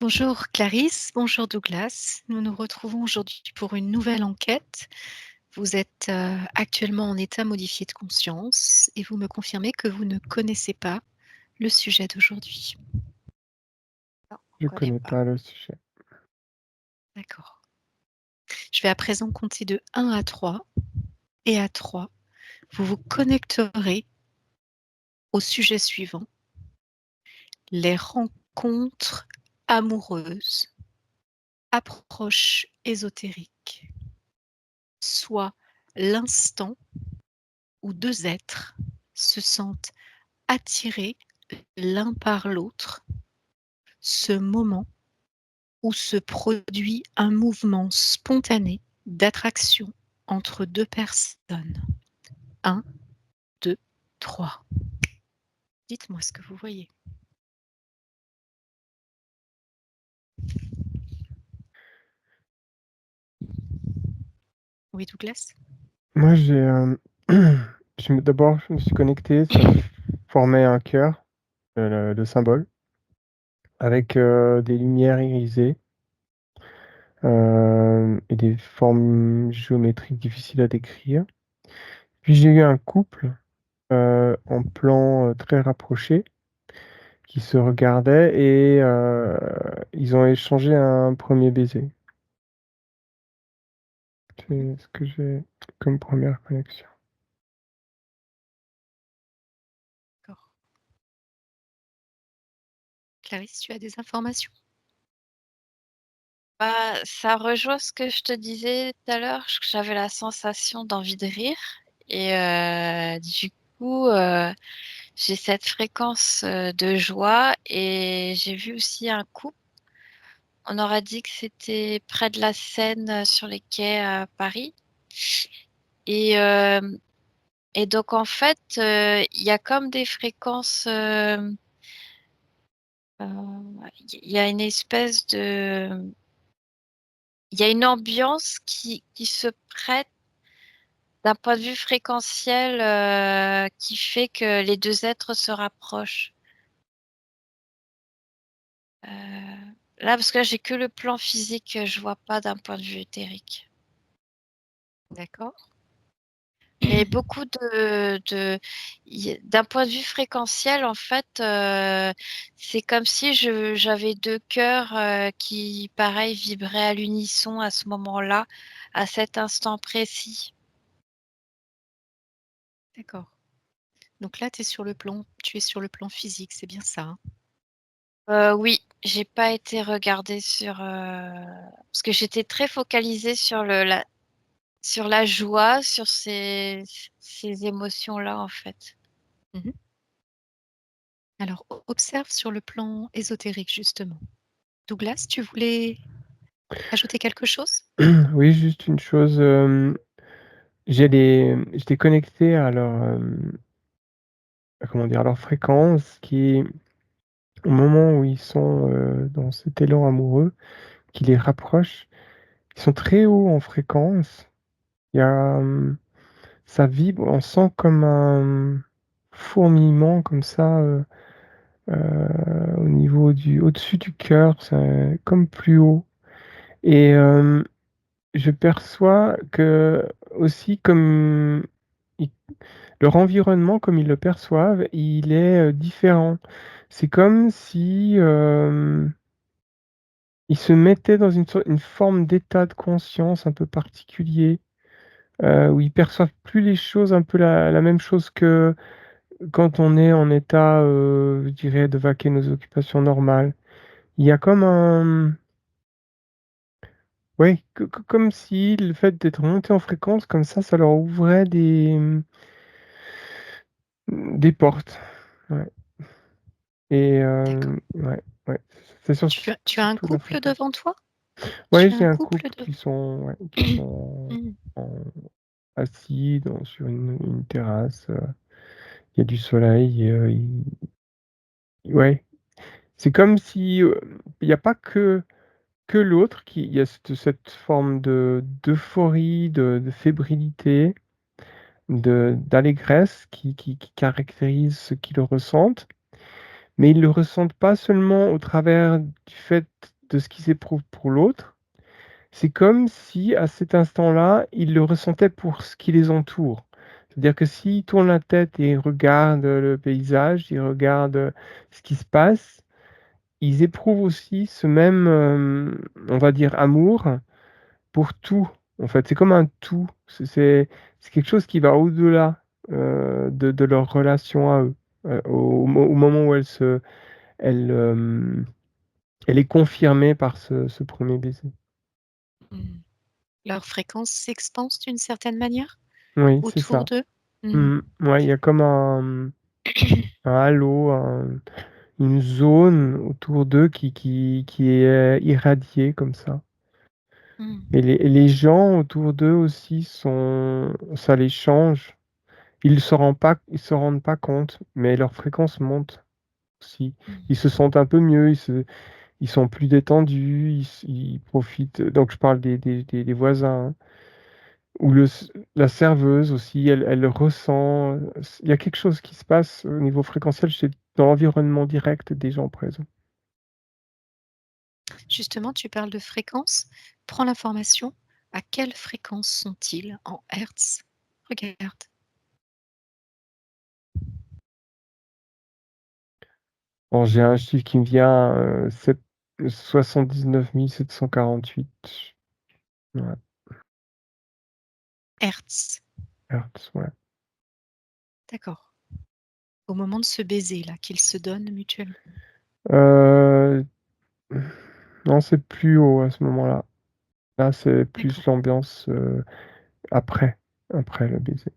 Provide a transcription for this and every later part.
Bonjour Clarisse, bonjour Douglas. Nous nous retrouvons aujourd'hui pour une nouvelle enquête. Vous êtes actuellement en état modifié de conscience et vous me confirmez que vous ne connaissez pas le sujet d'aujourd'hui. Non, on Je connaît connais pas. pas le sujet. D'accord. Je vais à présent compter de 1 à 3 et à 3, vous vous connecterez au sujet suivant, les rencontres amoureuses, approche ésotérique, soit l'instant où deux êtres se sentent attirés l'un par l'autre, ce moment où se produit un mouvement spontané d'attraction entre deux personnes. 1, 2, 3. Dites-moi ce que vous voyez. Oui, Douglas? Moi, d'abord, je me suis connecté, ça formait un cœur, le symbole, avec des lumières irisées et des formes géométriques difficiles à décrire. Puis j'ai eu un couple en plan très rapproché qui se regardaient et ils ont échangé un premier baiser. C'est ce que j'ai comme première connexion. D'accord. Clarisse, tu as des informations? Bah, ça rejoint ce que je te disais tout à l'heure, que j'avais la sensation d'envie de rire. Et du coup, j'ai cette fréquence de joie. Et j'ai vu aussi un couple. On aurait dit que c'était près de la Seine sur les quais à Paris. Et, et donc, en fait, il y a comme des fréquences. Il y a une espèce de. Il y a une ambiance qui se prête d'un point de vue fréquentiel qui fait que les deux êtres se rapprochent. Là, parce que là, j'ai que le plan physique, je vois pas d'un point de vue éthérique. D'accord. Mais beaucoup d'un point de vue fréquentiel, en fait, c'est comme si j'avais deux cœurs qui, pareil, vibraient à l'unisson à ce moment-là, à cet instant précis. D'accord. Donc là, tu es sur le plan physique, c'est bien ça, hein? Oui, j'ai pas été regarder sur parce que j'étais très focalisée sur sur la joie, sur ces émotions-là en fait. Mmh. Alors, observe sur le plan ésotérique, justement. Douglas, tu voulais ajouter quelque chose? Oui, juste une chose, j'étais connecté à comment dire? À leur fréquence qui, au moment où ils sont, dans cet élan amoureux qui les rapproche, ils sont très hauts en fréquence. Il y a, ça vibre, on sent comme un fourmillement comme ça, au niveau au-dessus du cœur, c'est comme plus haut et je perçois que aussi comme ils leur environnement, comme ils le perçoivent, il est, différent. C'est comme si, ils se mettaient dans une forme d'état de conscience un peu particulier, où ils perçoivent plus les choses un peu la même chose que quand on est en état, je dirais, de vaquer nos occupations normales. Il y a comme un ouais, comme si le fait d'être monté en fréquence comme ça leur ouvrait des portes. Ouais. Et D'accord. ouais, ouais, c'est Tu as un surtout la couple fréquence. devant toi? Ouais, Tu as j'ai un un couple couple de qui sont Mmh. en assis sur une terrasse, il y a du soleil et ouais, c'est comme si, il y a pas que l'autre qui il y a cette forme d'euphorie, de fébrilité, d'allégresse qui caractérise ceux qui le ressentent. mais ils le ressentent pas seulement au travers du fait de ce qu'ils éprouvent pour l'autre. C'est comme si, à cet instant-là, ils le ressentaient pour ce qui les entoure. C'est-à-dire que s'ils tournent la tête et regardent le paysage, ils regardent ce qui se passe, ils éprouvent aussi ce même, on va dire, amour pour tout. En fait, c'est comme un tout. C'est quelque chose qui va au-delà de leur relation à eux. Au moment où elle, elle est confirmée par ce premier baiser. Mmh. Leur fréquence s'expanse d'une certaine manière Oui, c'est autour ça. d'eux? Mmh. Ouais, il y a comme un halo, une zone autour d'eux qui est irradiée comme ça. Mmh. Et les gens autour d'eux aussi ça les change. Ils se rendent pas compte, mais leur fréquence monte aussi. Mmh. Ils se sentent un peu mieux, ils sont plus détendus, ils profitent. Donc je parle des voisins, hein. Ou la serveuse aussi, elle ressent. Il y a quelque chose qui se passe au niveau fréquentiel dans l'environnement direct des gens présents. Justement, tu parles de fréquence. Prends l'information. À quelle fréquence sont-ils en hertz? Regarde. Bon, j'ai un chiffre qui me vient, 79 748. Ouais, Hertz. hertz, ouais. D'accord. Au moment de ce baiser-là qu'ils se donnent mutuellement. Euh, non, c'est plus haut à ce moment-là. Là, c'est plus D'accord, l'ambiance après, après le baiser.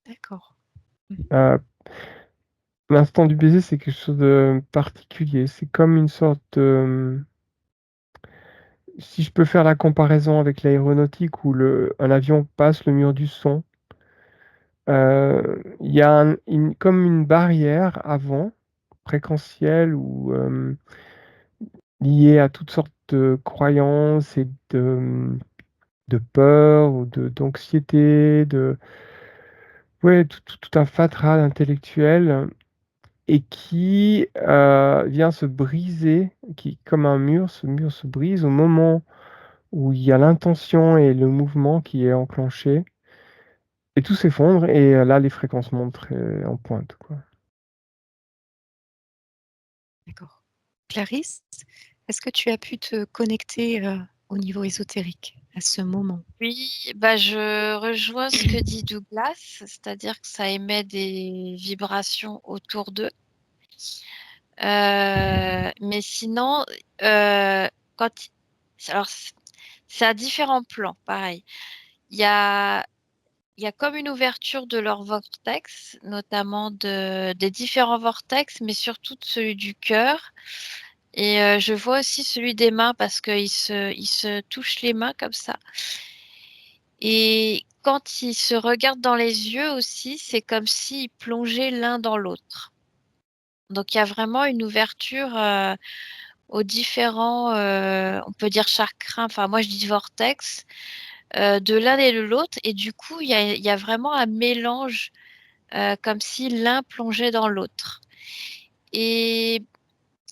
d'accord. Mmh. Euh, L'instant du baiser, c'est quelque chose de particulier. C'est comme une sorte de. Si je peux faire la comparaison avec l'aéronautique où un avion passe le mur du son, il y a comme une barrière avant, fréquentielle ou liée à toutes sortes de croyances et de peur ou d'anxiété, ouais, tout un fatras intellectuel et qui vient se briser, qui, comme un mur, ce mur se brise au moment où il y a l'intention et le mouvement qui est enclenché. Et tout s'effondre et là, les fréquences montent très en pointe, quoi. D'accord. Clarisse, est-ce que tu as pu te connecter, au niveau ésotérique à ce moment? Oui, bah, je rejoins ce que dit Douglas, c'est-à-dire que ça émet des vibrations autour d'eux. Mais sinon, quand alors c'est à différents plans, pareil. Il y a comme une ouverture de leur vortex, notamment des différents vortex, mais surtout de celui du cœur. Et je vois aussi celui des mains parce qu'ils ils se touchent les mains comme ça. Et quand ils se regardent dans les yeux aussi, c'est comme s'ils plongeaient l'un dans l'autre. Donc il y a vraiment une ouverture aux différents, on peut dire chakras, enfin moi je dis vortex, de l'un et de l'autre. Et du coup, il y a vraiment un mélange, comme si l'un plongeait dans l'autre. Et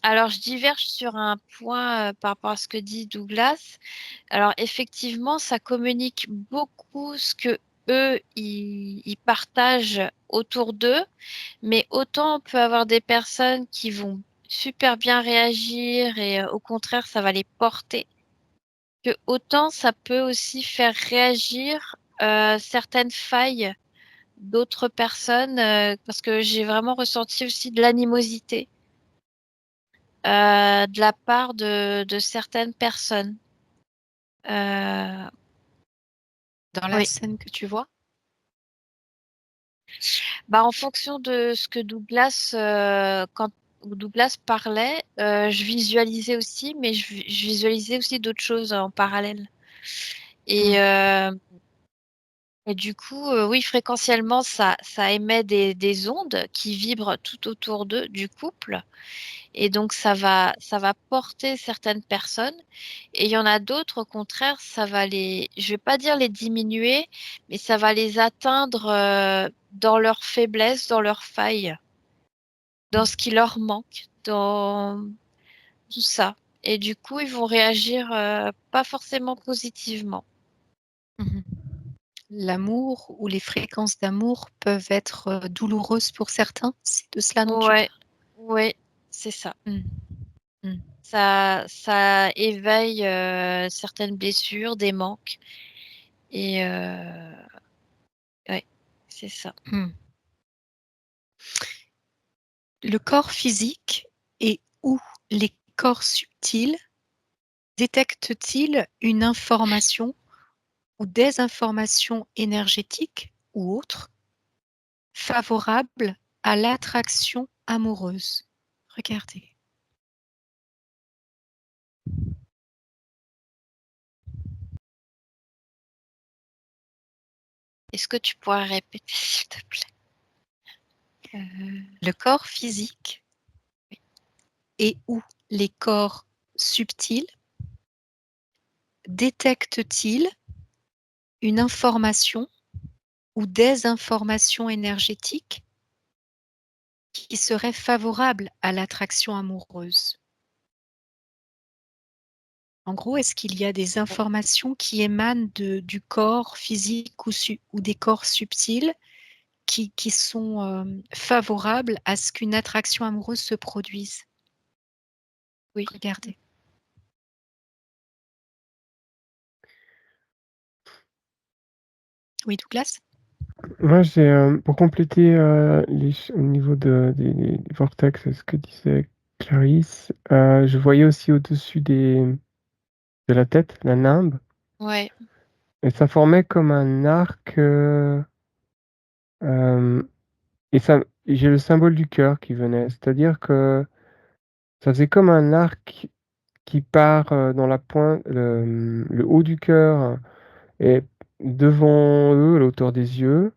alors, je diverge sur un point par rapport à ce que dit Douglas. Alors, effectivement, ça communique beaucoup ce que eux, ils partagent autour d'eux, mais autant on peut avoir des personnes qui vont super bien réagir et au contraire, ça va les porter, que autant ça peut aussi faire réagir certaines failles d'autres personnes, parce que j'ai vraiment ressenti aussi de l'animosité de la part de certaines personnes. Euh, Dans la oui. scène que tu vois? Bah, en fonction de ce que Douglas, quand Douglas parlait, je visualisais aussi, mais je visualisais aussi d'autres choses en parallèle. Mmh. Et, et du coup, oui, fréquentiellement, ça émet des ondes qui vibrent tout autour du couple. Et donc, ça va porter certaines personnes. Et il y en a d'autres, au contraire, ça va je vais pas dire les diminuer, mais ça va les atteindre dans leur faiblesse, dans leur faille. dans ce qui leur manque, dans tout ça. Et du coup, ils vont réagir pas forcément positivement. Mmh. L'amour ou les fréquences d'amour peuvent être, douloureuses pour certains? C'est de cela dont tu Ouais, parles? ouais, c'est ça. Mmh. Mmh. Ça éveille certaines blessures, des manques. Et ouais, c'est ça. Mmh. Le corps physique et ou les corps subtils détectent-ils une information ou des informations énergétiques ou autres favorables à l'attraction amoureuse? Regardez. Est-ce que tu pourrais répéter, s'il te plaît? Le corps physique et ou les corps subtils détectent-ils une information ou des informations énergétiques qui seraient favorables à l'attraction amoureuse? En gros, est-ce qu'il y a des informations qui émanent du corps physique ou des corps subtils qui sont, favorables à ce qu'une attraction amoureuse se produise? Oui. Regardez. Oui, Douglas? Moi, j'ai, pour compléter, au niveau des vortex, ce que disait Clarisse, je voyais aussi au-dessus de la tête, la nimbe, Ouais. et ça formait comme un arc, et ça j'ai le symbole du cœur qui venait. C'est-à-dire que ça faisait comme un arc qui part, dans la pointe, le haut du cœur et devant eux, à la hauteur des yeux.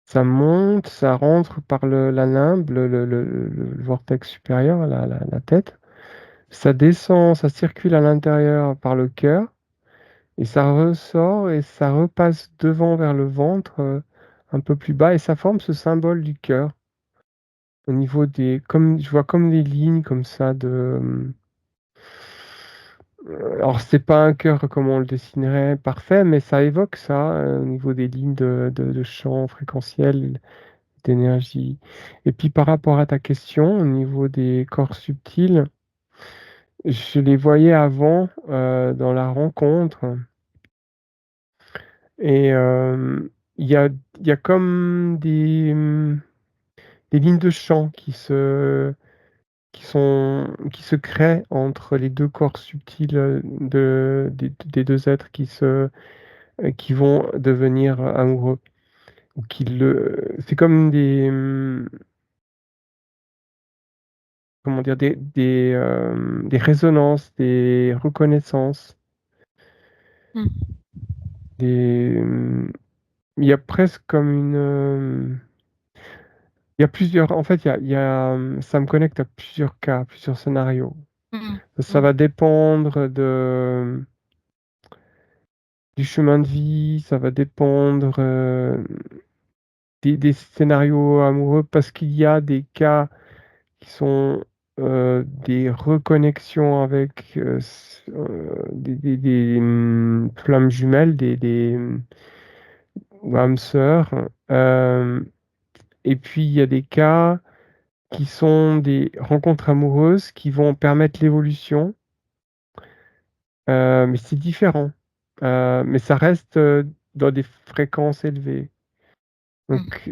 Ça monte, ça rentre par la nimbe, le vortex supérieur, la tête. Ça descend, ça circule à l'intérieur par le cœur et ça ressort et ça repasse devant vers le ventre, un peu plus bas et ça forme ce symbole du cœur au niveau des comme je vois comme des lignes comme ça alors c'est pas un cœur comme on le dessinerait parfait, mais ça évoque ça, au niveau des lignes de champ fréquentiel. D'énergie. Et puis par rapport à ta question, au niveau des corps subtils, je les voyais avant, dans la rencontre et il y a il y a comme des lignes de champ qui se créent entre les 2 corps subtils, des 2 êtres qui vont devenir amoureux ou qui le c'est comme comment dire? Des résonances, des reconnaissances, Mmh. des, il y a presque comme il y a plusieurs en fait, ça me connecte à plusieurs cas, plusieurs scénarios. Mmh. Ça Mmh. va dépendre du chemin de vie, ça va dépendre, des scénarios amoureux parce qu'il y a des cas qui sont, des reconnexions avec, flammes jumelles, ou âmes sœurs, et puis il y a des cas qui sont des rencontres amoureuses qui vont permettre l'évolution, mais c'est différent, mais ça reste, dans des fréquences élevées. Mmh. Donc,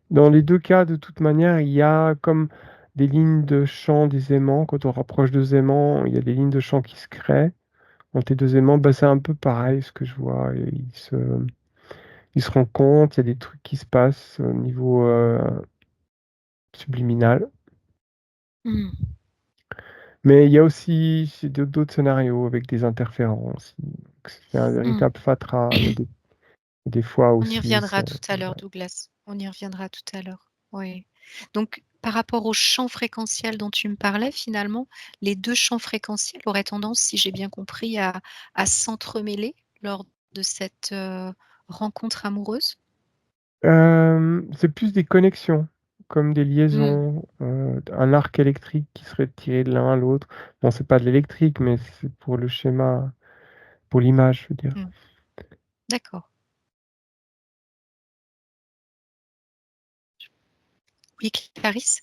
dans les 2 cas, de toute manière, il y a comme des lignes de champ des aimants. Quand on rapproche 2 aimants, il y a des lignes de champ qui se créent entre les 2 aimants. Bah, c'est un peu pareil ce que je vois et ils se rencontrent, il y a des trucs qui se passent au niveau, subliminal. Mmh. Mais il y a aussi d'autres scénarios avec des interférences. Donc c'est un Mmh. véritable fatras. Il y a des fois On y aussi reviendra ça tout à l'heure, Douglas. On y reviendra tout à l'heure. Oui. Donc, par rapport au champ fréquentiel dont tu me parlais, finalement, les 2 champs fréquentiels auraient tendance, si j'ai bien compris, à s'entremêler lors de cette, rencontre amoureuse? c'est plus des connexions. comme des liaisons, un arc électrique qui serait tiré de l'un à l'autre. Bon, c'est pas de l'électrique, mais c'est pour le schéma, pour l'image, je veux dire. Mmh. D'accord. Oui, Clarisse?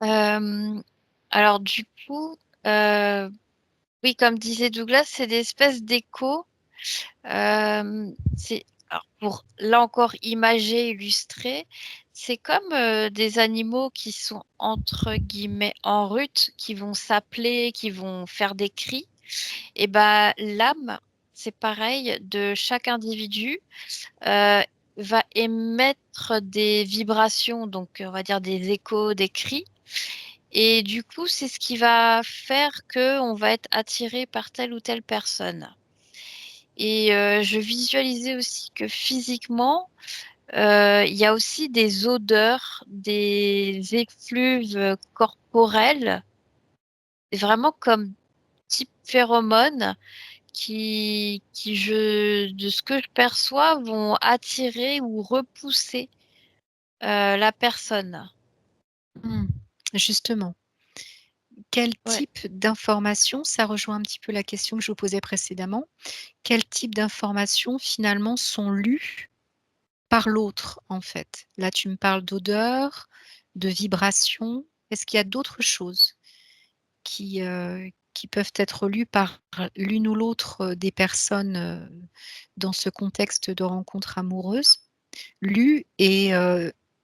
Alors du coup, oui, comme disait Douglas, c'est des espèces d'échos. Alors pour là encore imager, illustrer, c'est comme des animaux qui sont entre guillemets en rut, qui vont s'appeler, qui vont faire des cris. Et ben l'âme, c'est pareil, de chaque individu va émettre des vibrations, donc on va dire des échos, des cris. Et du coup, c'est ce qui va faire que on va être attiré par telle ou telle personne. Et je visualisais aussi que physiquement, il y a aussi des odeurs, des effluves corporels, vraiment comme type phéromones, de ce que je perçois, vont attirer ou repousser la personne. Mmh. Justement, quel Ouais. type d'informations, ça rejoint un petit peu la question que je vous posais précédemment, quel type d'informations finalement sont lues par l'autre, en fait? Là, tu me parles d'odeur, de vibration. Est-ce qu'il y a d'autres choses qui peuvent être lues par l'une ou l'autre, des personnes, dans ce contexte de rencontre amoureuse? Lues et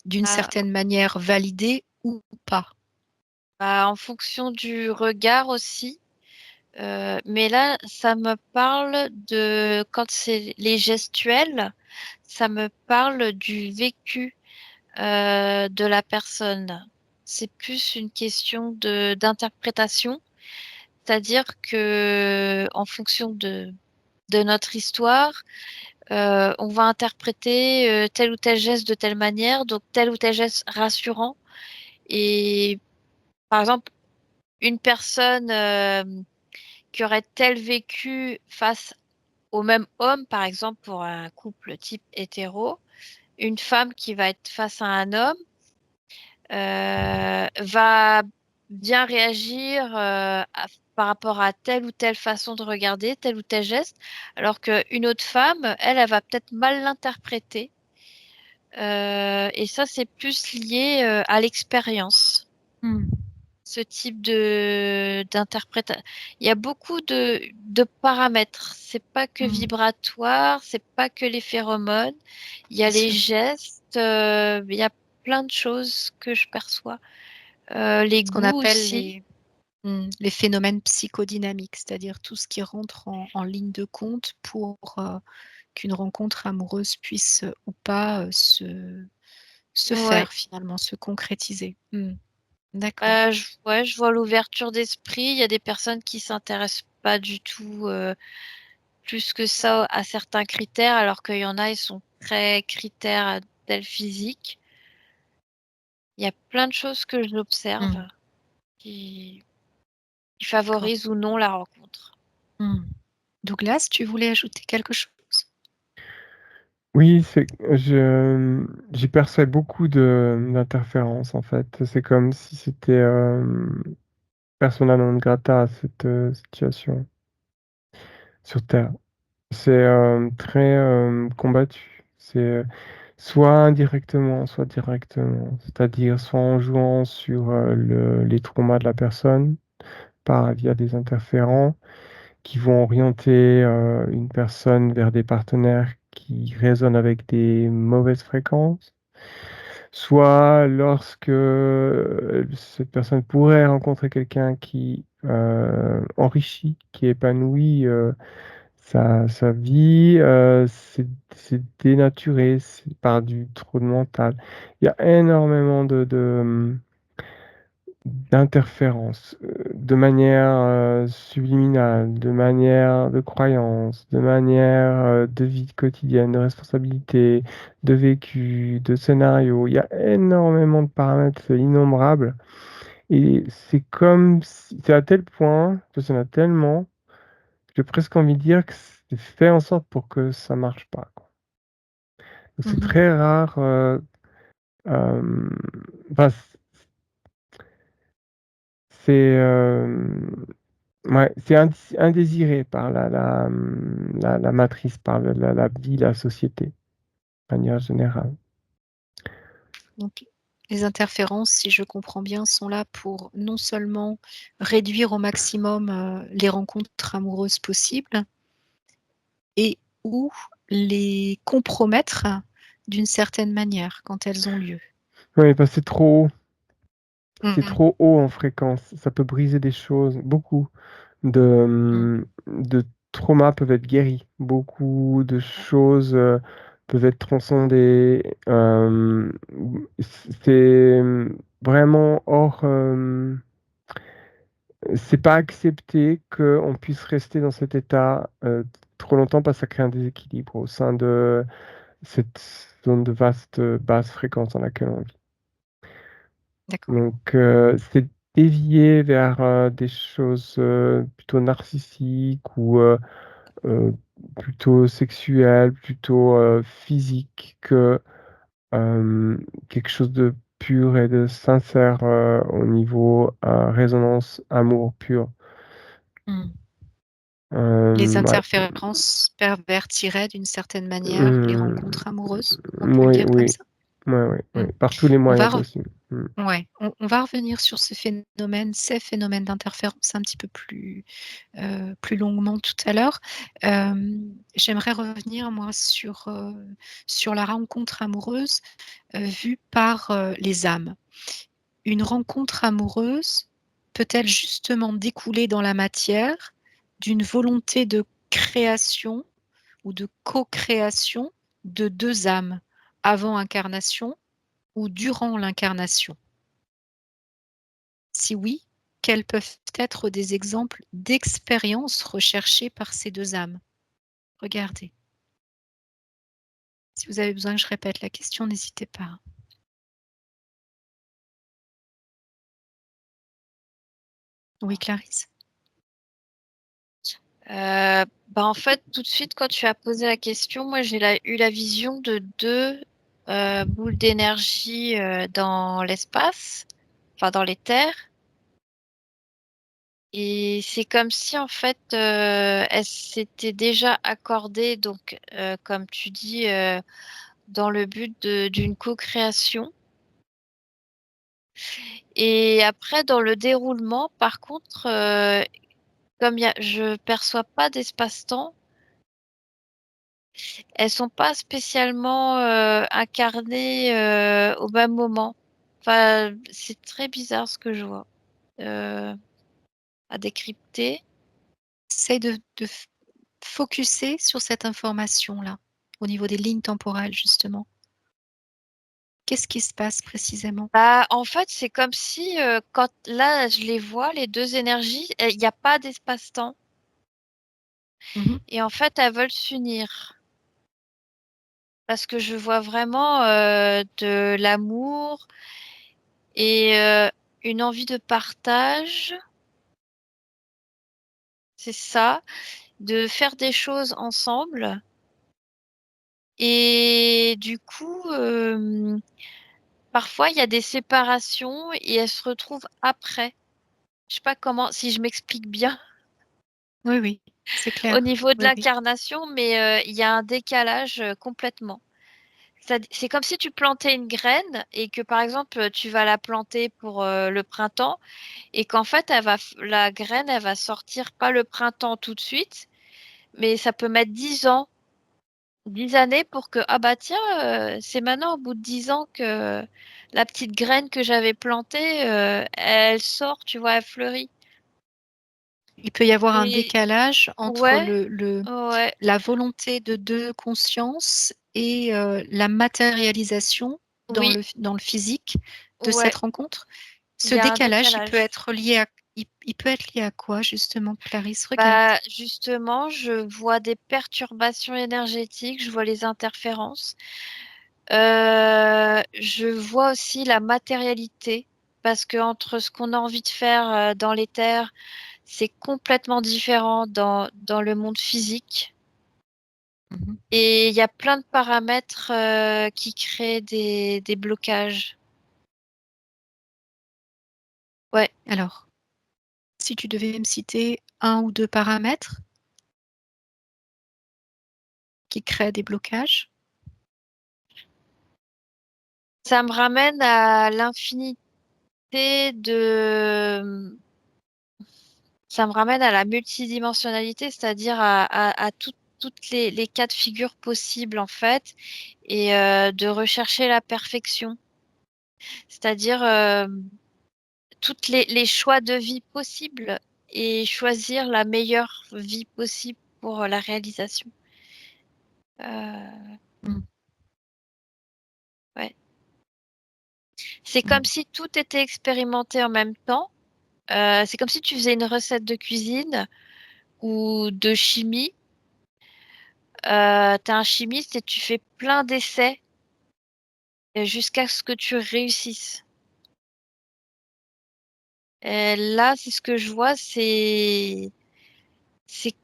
d'une Ah, certaine manière validées ou pas? bah, en fonction du regard aussi. Mais là, ça me parle de quand c'est les gestuels, ça me parle du vécu de la personne. C'est plus une question d'interprétation, c'est-à-dire que en fonction de notre histoire, on va interpréter tel ou tel geste de telle manière, donc tel ou tel geste rassurant. Et par exemple, une personne qui aurait tel vécu face au même homme, par exemple pour un couple type hétéro, une femme qui va être face à un homme va bien réagir par rapport à telle ou telle façon de regarder, tel ou tel geste, alors qu'une autre femme, elle va peut-être mal l'interpréter. Et ça, c'est plus lié à l'expérience. Mmh. Ce type d'interprétation. Il y a beaucoup de paramètres. C'est pas que Mmh. vibratoire, c'est pas que les phéromones. Il y a Bien les sûr. gestes, il y a plein de choses que je perçois. Les Ce qu'on goûts appelle aussi. les phénomènes psychodynamiques, c'est-à-dire tout ce qui rentre en ligne de compte pour, qu'une rencontre amoureuse puisse, ou pas, se Ouais. faire finalement, se concrétiser. Mmh. D'accord. Ouais, je vois l'ouverture d'esprit. Il y a des personnes qui s'intéressent pas du tout plus que ça à certains critères, alors qu'il y en a, ils sont très critères à tel physique. Il y a plein de choses que j'observe Mmh. qui D'accord. favorisent ou non la rencontre. Mmh. Douglas, tu voulais ajouter quelque chose? Oui, j'y perçois beaucoup d'interférences, en fait. C'est comme si c'était, persona non grata, cette, situation sur terre. C'est, très, combattu. C'est, soit indirectement, soit directement. C'est-à-dire soit en jouant sur, les traumas de la personne via des interférents qui vont orienter, une personne vers des partenaires qui résonnent avec des mauvaises fréquences. Soit lorsque, cette personne pourrait rencontrer quelqu'un qui, enrichit, qui épanouit, sa vie, c'est dénaturé, c'est par du trop de mental. Il y a énormément d'interférences, de manière, subliminale, de manière de croyance, de manière, de vie quotidienne, de responsabilité, de vécu, de scénario. Il y a énormément de paramètres, c'est innombrable et c'est comme si c'est à tel point, il y en a tellement, j'ai presque envie de dire que c'est fait en sorte pour que ça marche pas, quoi. Donc c'est Mmh mh. très rare, Enfin, c'est ouais, c'est indésiré par la matrice, par la vie, la société, de manière générale. Donc les interférences, si je comprends bien, sont là pour non seulement réduire au maximum, les rencontres amoureuses possibles et ou les compromettre d'une certaine manière quand elles ont lieu. Oui, bah, c'est trop haut. C'est Mmh. trop haut en fréquence. Ça peut briser des choses. Beaucoup Mmh. de traumas peuvent être guéris. Beaucoup de choses, peuvent être transcendées. C'est, vraiment hors, c'est pas accepté qu'on puisse rester dans cet état, trop longtemps parce que ça crée un déséquilibre au sein de cette zone de vaste, basse fréquence dans laquelle on vit. D'accord. Donc, c'est dévier vers, des choses, plutôt narcissiques ou, heu, plutôt sexuelles, plutôt, physiques que, quelque chose de pur et de sincère, au niveau, résonance amour pur. Mmh. Les Ouais. interférences pervertiraient d'une certaine manière les Mmh, rencontres amoureuses? On peut le moui, dire comme oui. ça? Ouais, ouais, Mmh. ouais, par tous les On moyens va rev possibles. Mmh. Ouais, on va revenir sur ces phénomènes d'interférence un petit peu plus longuement tout à l'heure. J'aimerais revenir moi sur la rencontre amoureuse, vue par, les âmes. Une rencontre amoureuse peut-elle justement découler dans la matière d'une volonté de création ou de co-création de 2 âmes avant incarnation ou durant l'incarnation? Si oui, quels peuvent être des exemples d'expériences recherchées par ces 2 âmes? Regardez. Si vous avez besoin que je répète la question, n'hésitez pas. Oui, Clarisse? En fait, tout de suite, quand tu as posé la question, moi, eu la vision de 2 boules d'énergie, dans l'espace, enfin dans l'éther. Et c'est comme si, en fait, elles s'étaient déjà accordées, donc, comme tu dis, dans le but d'une co-création. Et après, dans le déroulement, par contre, comme je perçois pas d'espace-temps, elles sont pas spécialement incarnées au même moment. Enfin, c'est très bizarre ce que je vois à décrypter. Essaye de focuser sur cette information-là, au niveau des lignes temporelles justement. Qu'est-ce qui se passe précisément? En fait, c'est comme si quand là, je les vois, les 2 énergies, il n'y a pas d'espace-temps. Mmh. Et en fait, elles veulent s'unir. Parce que je vois vraiment de l'amour et une envie de partage. C'est ça, de faire des choses ensemble. Et du coup, parfois, il y a des séparations et elles se retrouvent après. Je sais pas comment, si je m'explique bien Oui, oui, c'est au clair. niveau de Oui, oui. l'incarnation, mais il y a un décalage complètement. C'est comme si tu plantais une graine et que, par exemple, tu vas la planter pour le printemps et qu'en fait, la graine, elle va sortir pas le printemps tout de suite, mais ça peut mettre 10 ans, 10 années pour que, ah bah tiens, c'est maintenant au bout de 10 ans que la petite graine que j'avais plantée, elle sort, tu vois, elle fleurit. Il peut y avoir un Et décalage entre ouais, le ouais, la volonté de 2 consciences et la matérialisation oui, dans le physique de cette ouais, rencontre? il Ce y a un décalage, décalage. il peut être lié à quoi justement, Clarisse? Regarde. Bah, justement, je vois des perturbations énergétiques, je vois les interférences. Je vois aussi la matérialité, parce que entre ce qu'on a envie de faire dans l'éther, c'est complètement différent dans le monde physique. Mmh. Et il y a plein de paramètres qui créent des blocages. Ouais. Alors, si tu devais me citer 1 ou 2 paramètres qui créent des blocages? Ça me ramène à l'infinité de... Ça me ramène à la multidimensionnalité, c'est-à-dire à toutes les cas de figure possibles, en fait, et de rechercher la perfection. C'est-à-dire toutes les choix de vie possibles et choisir la meilleure vie possible pour la réalisation. Mmh. Ouais. C'est Mmh. comme si tout était expérimenté en même temps. C'est comme si tu faisais une recette de cuisine ou de chimie. Tu es un chimiste et tu fais plein d'essais jusqu'à ce que tu réussisses. Et là, c'est ce que je vois, c'est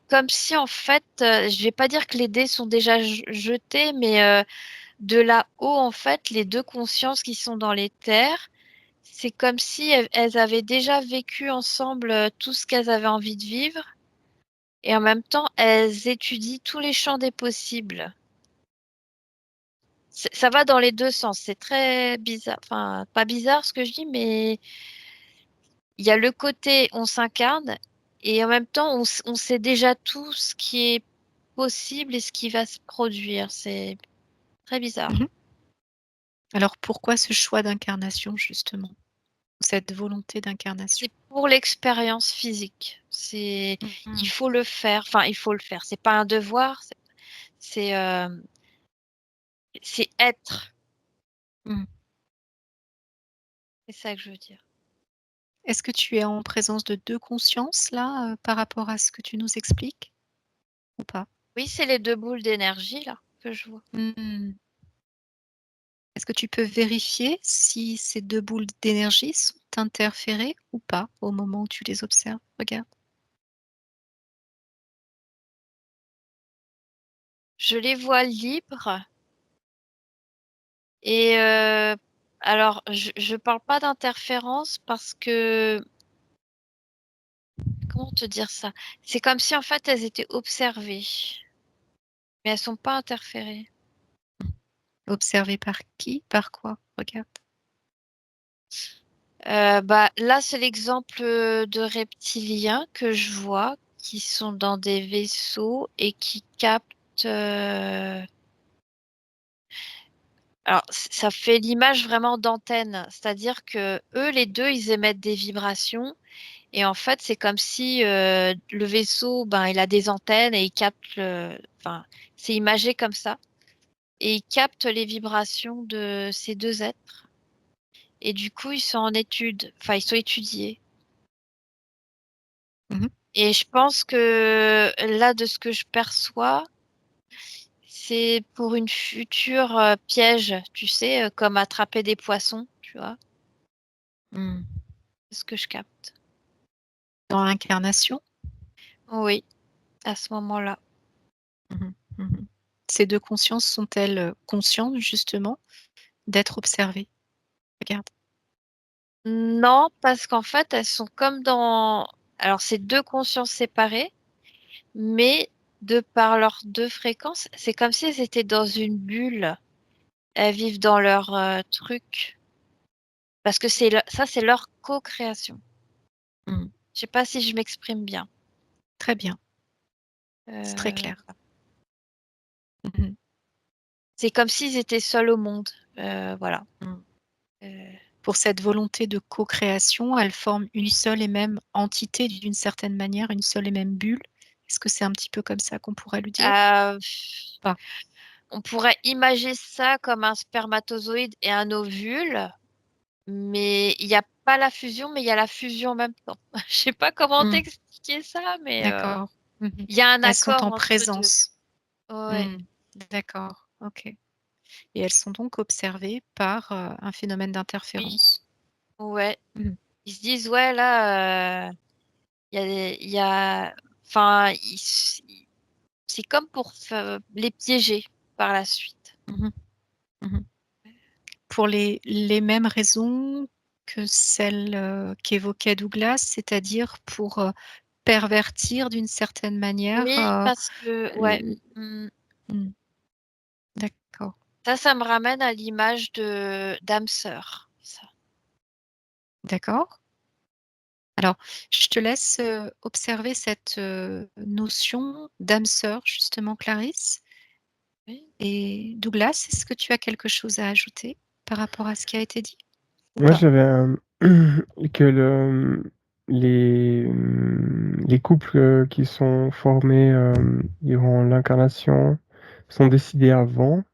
comme si en fait, je vais pas dire que les dés sont déjà jetés, mais de là-haut, en fait, les deux consciences qui sont dans les terres, c'est comme si elles avaient déjà vécu ensemble tout ce qu'elles avaient envie de vivre. Et en même temps, elles étudient tous les champs des possibles. Ça va dans les deux sens. C'est très bizarre. Enfin, pas bizarre ce que je dis, mais il y a le côté on s'incarne et en même temps, on sait déjà tout ce qui est possible et ce qui va se produire. C'est très bizarre. Mmh. Alors pourquoi ce choix d'incarnation justement? Cette volonté d'incarnation? C'est pour l'expérience physique. Il Mmh. faut le faire. Enfin, il faut le faire. C'est pas un devoir. C'est euh, c'est être. Mmh. C'est ça que je veux dire. Est-ce que tu es en présence de 2 consciences là, par rapport à ce que tu nous expliques ou pas? Oui, c'est les deux boules d'énergie là que je vois. Mmh. Est-ce que tu peux vérifier si ces 2 boules d'énergie sont interférées ou pas au moment où tu les observes? Regarde. Je les vois libres et alors je parle pas d'interférence parce que comment te dire ça? C'est comme si en fait elles étaient observées, mais elles sont pas interférées. Observées par qui? Par quoi? Regarde. Bah là c'est l'exemple de reptiliens que je vois qui sont dans des vaisseaux et qui captent. Alors ça fait l'image vraiment d'antenne, c'est-à-dire que eux les deux ils émettent des vibrations. Et en fait, c'est comme si le vaisseau, ben, il a des antennes et il capte enfin, c'est imagé comme ça. Et il capte les vibrations de ces deux êtres. Et du coup, ils sont en étude. Enfin, ils sont étudiés. Mmh. Et je pense que là, de ce que je perçois, c'est pour une future piège, tu sais, comme attraper des poissons, tu vois. Mmh. C'est ce que je capte. Dans l'incarnation? Oui, à ce moment-là. Mmh mh. Mmh. Ces 2 consciences sont-elles, conscientes justement d'être observées? Regarde. Non, parce qu'en fait, elles sont comme dans... Alors, c'est deux consciences séparées, mais de par leurs deux fréquences, c'est comme si elles étaient dans une bulle. Elles vivent dans leur truc. Parce que ça, c'est leur co-création. Mmh. Je sais pas si je m'exprime bien. Très bien, c'est très Euh, clair. Mmh. c'est comme s'ils étaient seuls au monde. Voilà. Mmh. Euh, Pour cette volonté de co-création, elles forment une seule et même entité d'une certaine manière, une seule et même bulle. Est-ce que c'est un petit peu comme ça qu'on pourrait le dire? euh, Pas? on pourrait imaginer ça comme un spermatozoïde et un ovule. Mais il n'y a pas la fusion, mais il y a la fusion en même temps. Je sais pas comment Mmh. t'expliquer ça, mais D'accord. Mmh. il y a un Elles sont accord en entre deux. présence. Ouais, Mmh. D'accord, OK, et elles sont donc observées par, un phénomène oui, d'interférence. ouais. Mmh. Ils se disent, ouais, là, il y a, enfin, c'est comme pour les piéger par la suite. Pour les mêmes raisons que celles qu'évoquait Douglas, c'est-à-dire pour pervertir d'une certaine manière. Oui, parce que ouais. D'accord. Ça me ramène à l'image d'âme sœur. D'accord. Alors, je te laisse observer cette notion d'âme sœur, justement, Clarisse. Oui. Et Douglas, est-ce que tu as quelque chose à ajouter par rapport à ce qui a été dit? Moi, j'avais que les couples qui sont formés durant l'incarnation sont décidés avant,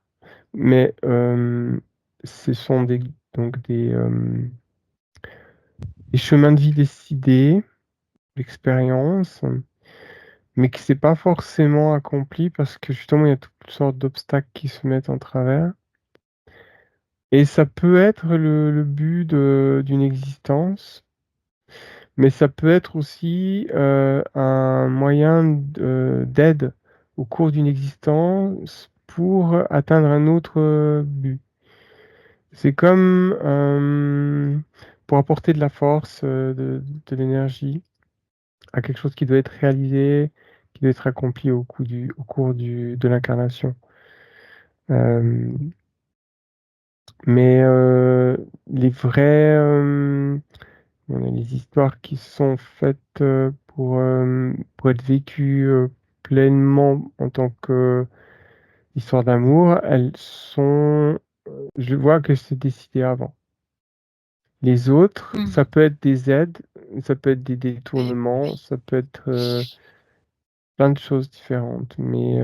mais ce sont des chemins de vie décidés, d'expérience, mais que c'est pas forcément accompli parce que justement il y a toutes sortes d'obstacles qui se mettent en travers. Et ça peut être le but d'une existence, mais ça peut être aussi un moyen d'aide au cours d'une existence pour atteindre un autre but. C'est comme pour apporter de la force, de l'énergie à quelque chose qui doit être réalisé, qui doit être accompli au cours de l'incarnation. Mais les vrais, on a les histoires qui sont faites pour être vécues pleinement en tant que histoire d'amour, elles sont, je vois que c'est décidé avant. Les autres, ça peut être des aides, ça peut être des détournements, ça peut être plein de choses différentes. Mais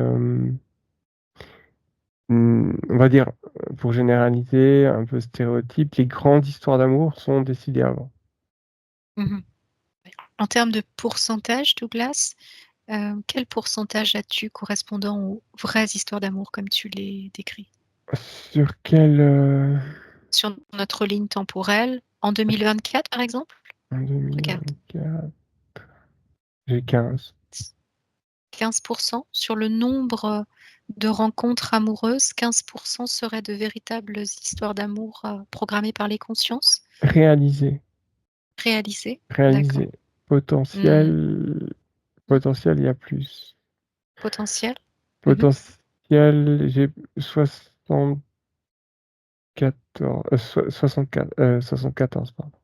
on va dire, pour généraliser, un peu stéréotype, les grandes histoires d'amour sont décidées avant. En termes de pourcentage, Douglas, quel pourcentage as-tu correspondant aux vraies histoires d'amour comme tu les décris? Sur quel... Sur notre ligne temporelle, en 2024 par exemple? En Regarde. 2024, j'ai 15. 15% sur le nombre de rencontres amoureuses, 15% seraient de véritables histoires d'amour programmées par les consciences? Réalisé. Réalisées? D'accord. Réalisé. Potentiel, il y a plus. Potentiel? Potentiel, j'ai 74, 74, pardon.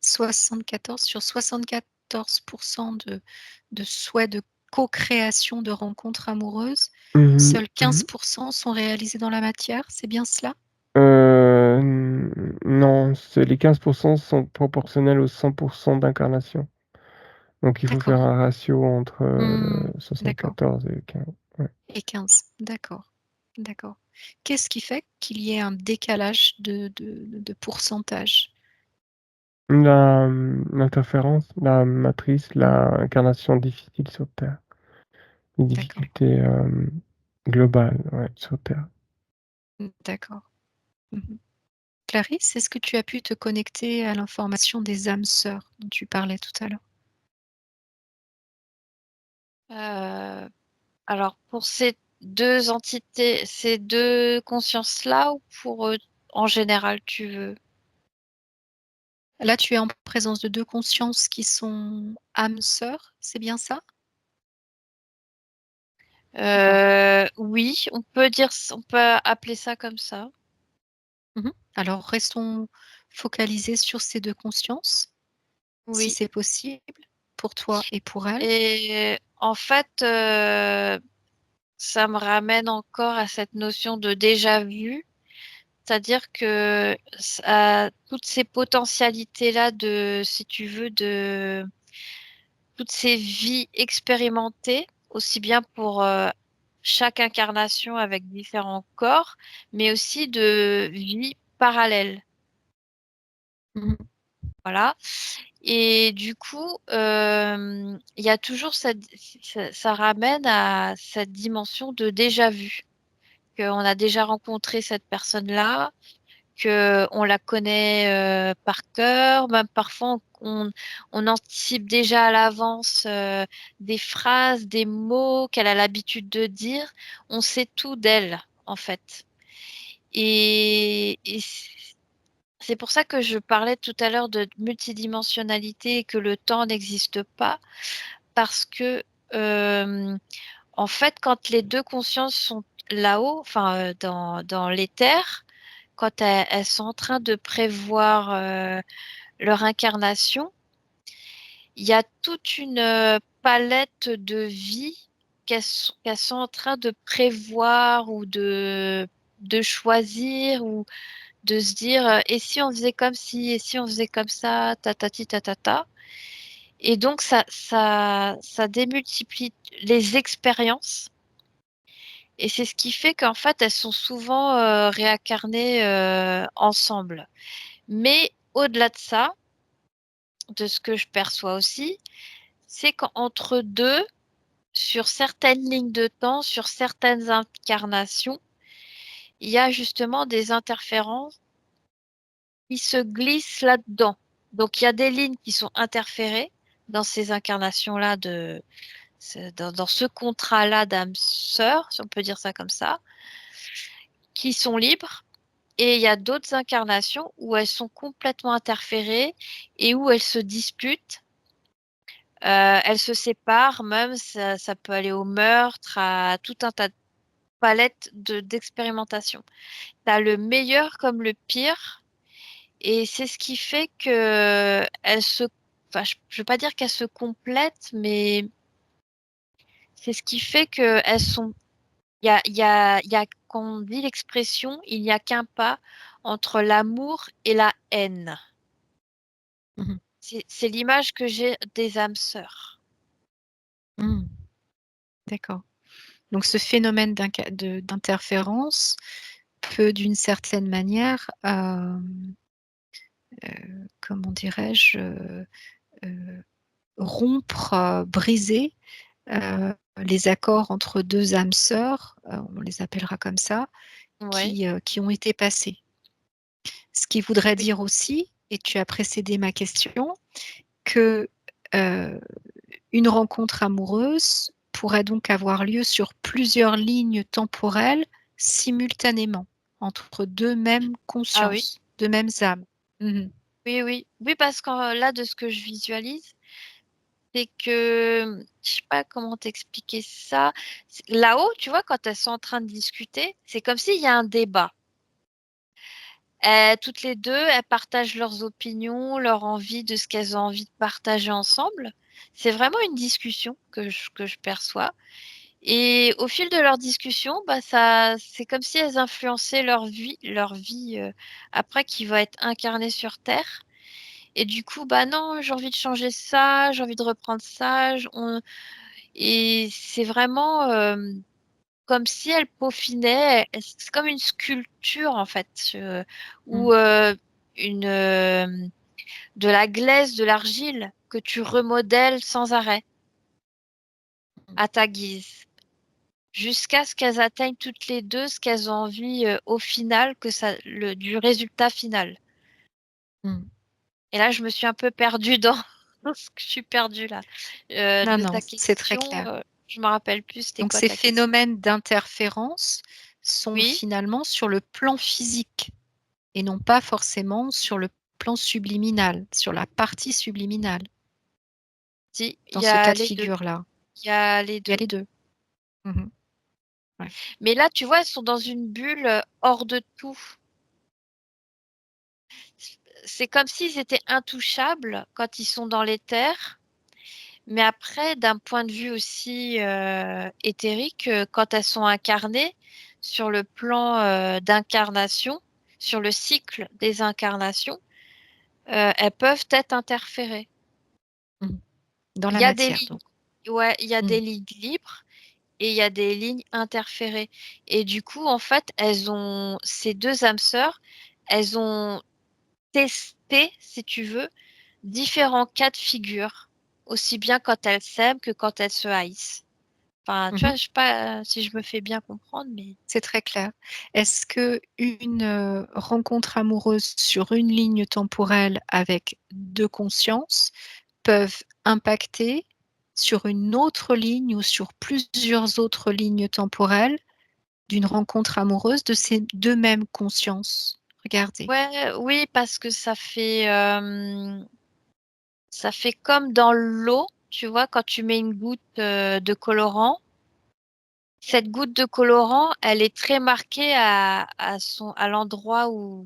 74 sur 74% de souhaits de co-création de rencontres amoureuses, seuls 15% sont réalisés dans la matière, c'est bien cela? Non, les 15% sont proportionnels aux 100% d'incarnation. Donc il faut faire D'accord. un ratio entre D'accord. 74 et 15. Ouais. Et 15, d'accord. D'accord. Qu'est-ce qui fait qu'il y ait un décalage de pourcentage? L'interférence, la matrice, l'incarnation difficile sur Terre. Les D'accord. difficultés globales, ouais, sur Terre. D'accord. Clarisse, est-ce que tu as pu te connecter à l'information des âmes sœurs dont tu parlais tout à l'heure? Alors pour ces deux entités, ces deux consciences-là, ou pour en général, tu veux? Là, tu es en présence de 2 consciences qui sont âmes sœurs, c'est bien ça? Oui, on peut appeler ça comme ça. Alors restons focalisés sur ces 2 consciences, si Oui. c'est possible, pour toi et pour elles. Et en fait, ça me ramène encore à cette notion de déjà vu. C'est-à-dire que toutes ces potentialités-là si tu veux, toutes ces vies expérimentées, aussi bien pour chaque incarnation avec différents corps, mais aussi de vies parallèles. Voilà. Et du coup, il y a toujours ça ramène à cette dimension de déjà vu, qu'on a déjà rencontré cette personne-là, qu'on la connaît par cœur. Même parfois, on anticipe déjà à l'avance des phrases, des mots qu'elle a l'habitude de dire. On sait tout d'elle, en fait. Et c'est pour ça que je parlais tout à l'heure de multidimensionnalité et que le temps n'existe pas. Parce que, en fait, quand les deux consciences sont là-haut, enfin, dans l'éther, quand elles sont en train de prévoir leur incarnation, il y a toute une palette de vie qu'elles sont en train de prévoir ou de choisir ou de se dire et si on faisait comme ci, et si on faisait comme ça, tatati tatata. Et donc, ça démultiplie les expériences. Et c'est ce qui fait qu'en fait, elles sont souvent réincarnées ensemble. Mais au-delà de ça, de ce que je perçois aussi, c'est qu'entre deux, sur certaines lignes de temps, sur certaines incarnations, il y a justement des interférences qui se glissent là-dedans. Donc, il y a des lignes qui sont interférées dans ces incarnations-là, dans ce contrat-là d'âme sœur, si on peut dire ça comme ça, qui sont libres. Et il y a d'autres incarnations où elles sont complètement interférées et où elles se disputent. Elles se séparent, même ça peut aller au meurtre, à tout un tas de palettes d'expérimentation. Tu as le meilleur comme le pire. Et c'est ce qui fait que enfin, je ne veux pas dire qu'elles se complètent, mais c'est ce qui fait qu'elles sont. Quand on dit l'expression, il n'y a qu'un pas entre l'amour et la haine. Mmh. C'est l'image que j'ai des âmes sœurs. Mmh. D'accord. Donc ce phénomène d'interférence peut d'une certaine manière, comment dirais-je? Rompre, briser, les accords entre 2 âmes sœurs, on les appellera comme ça, Oui, qui ont été passés. Ce qui voudrait oui. dire aussi, et tu as précédé ma question, que, heu, une rencontre amoureuse pourrait donc avoir lieu sur plusieurs lignes temporelles simultanément, entre 2 mêmes Ah oui, consciences, 2 mêmes âmes. Mmh mh. oui, oui. Oui, parce que là, de ce que je visualise, c'est que, je sais pas comment t'expliquer ça. Là-haut, tu vois, quand elles sont en train de discuter, c'est comme s'il y a un débat. Toutes les deux, elles partagent leurs opinions, leur envie de ce qu'elles ont envie de partager ensemble. C'est vraiment une discussion que je perçois. Et au fil de leur discussion, bah c'est comme si elles influençaient leur vie après qui va être incarnée sur Terre. Et du coup, bah non, j'ai envie de changer ça, j'ai envie de reprendre ça. Et c'est vraiment comme si elles peaufinaient. C'est comme une sculpture en fait, Mmh. ou de la glaise, de l'argile que tu remodèles sans arrêt à ta guise. Jusqu'à ce qu'elles atteignent toutes les deux ce qu'elles ont envie au final, du résultat final. Mmh. Et là, je me suis un peu perdue dans ce que je suis perdue là. Non, De non, ta c'est très question, clair. je me rappelle plus, c'était Donc quoi ces ta question? phénomènes d'interférence sont Oui, finalement sur le plan physique et non pas forcément sur le plan subliminal, sur la partie subliminale, si, il dans y ce a cas de les deux. figure-là. Il y a les Il y a deux. les 2. Mmh mh. Ouais. Mais là, tu vois, elles sont dans une bulle hors de tout. C'est comme s'ils étaient intouchables quand ils sont dans l'éther. Mais après, d'un point de vue aussi éthérique, quand elles sont incarnées sur le plan d'incarnation, sur le cycle des incarnations, elles peuvent être interférées. Mmh. Dans Il la y a des matière lignes, donc. ouais, il y a Mmh. des lignes libres et il y a des lignes interférées. Et du coup, en fait, ces deux âmes sœurs, elles ont testé, si tu veux, différents cas de figure, aussi bien quand elles s'aiment que quand elles se haïssent. Enfin, tu Mmh. vois, je sais pas si je me fais bien comprendre, mais C'est très clair. Est-ce qu'une, rencontre amoureuse sur une ligne temporelle avec 2 consciences peuvent impacter sur une autre ligne ou sur plusieurs autres lignes temporelles d'une rencontre amoureuse de ces 2 mêmes consciences? Regardez. ouais, oui, parce que ça fait comme dans l'eau, tu vois, quand tu mets une goutte de colorant. Cette goutte de colorant, elle est très marquée à l'endroit où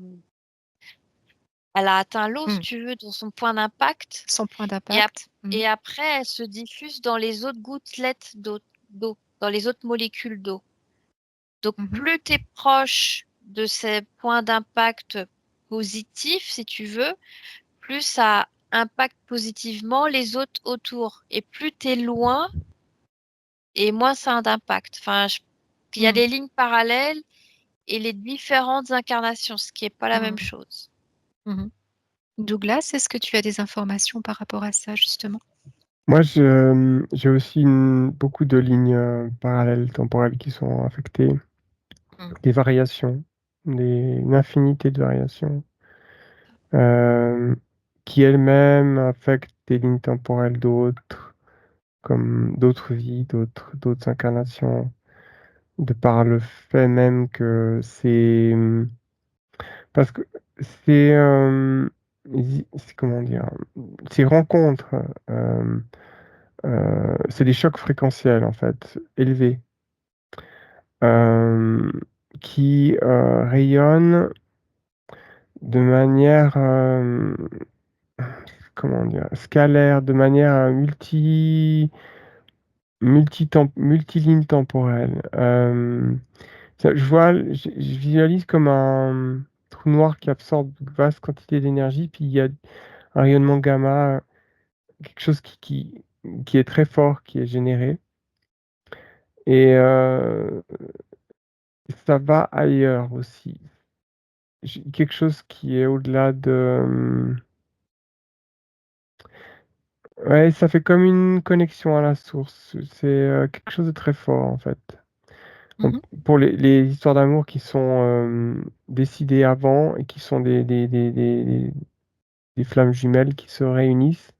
elle a atteint l'eau, si Mmh. tu veux, dans son point d'impact. Son point Et, d'impact. Mmh. et après, elle se diffuse dans les autres gouttelettes d'eau, dans les autres molécules d'eau. Donc, Mmh. plus tu es proche de ces points d'impact positifs, si tu veux, plus ça impacte positivement les autres autour. Et plus tu es loin, et moins ça a d'impact. Enfin, il y a Mmh. des lignes parallèles et les différentes incarnations, ce qui est pas la même Mmh. chose. Mmh. Douglas, est-ce que tu as des informations par rapport à ça justement? Moi, j'ai aussi beaucoup de lignes parallèles temporelles qui sont affectées, Mmh. des variations, une infinité de variations, euh, qui elles-mêmes affectent des lignes temporelles d'autres, comme d'autres vies, d'autres incarnations, de par le fait même que parce que c'est, comment dire, ces rencontres, euh, c'est des chocs fréquentiels en fait, élevés, euh, qui rayonnent de manière, comment dire, scalaire, de manière multiligne temporelle. Je visualise comme un trou noir qui absorbe de vastes quantités d'énergie, puis il y a un rayonnement gamma, quelque chose qui est très fort, qui est généré. Et ça va ailleurs aussi. Quelque chose qui est au-delà de... Ouais, ça fait comme une connexion à la source. C'est quelque chose de très fort, en fait. Mmh. Pour les histoires d'amour qui sont décidées avant et qui sont des flammes jumelles qui se réunissent,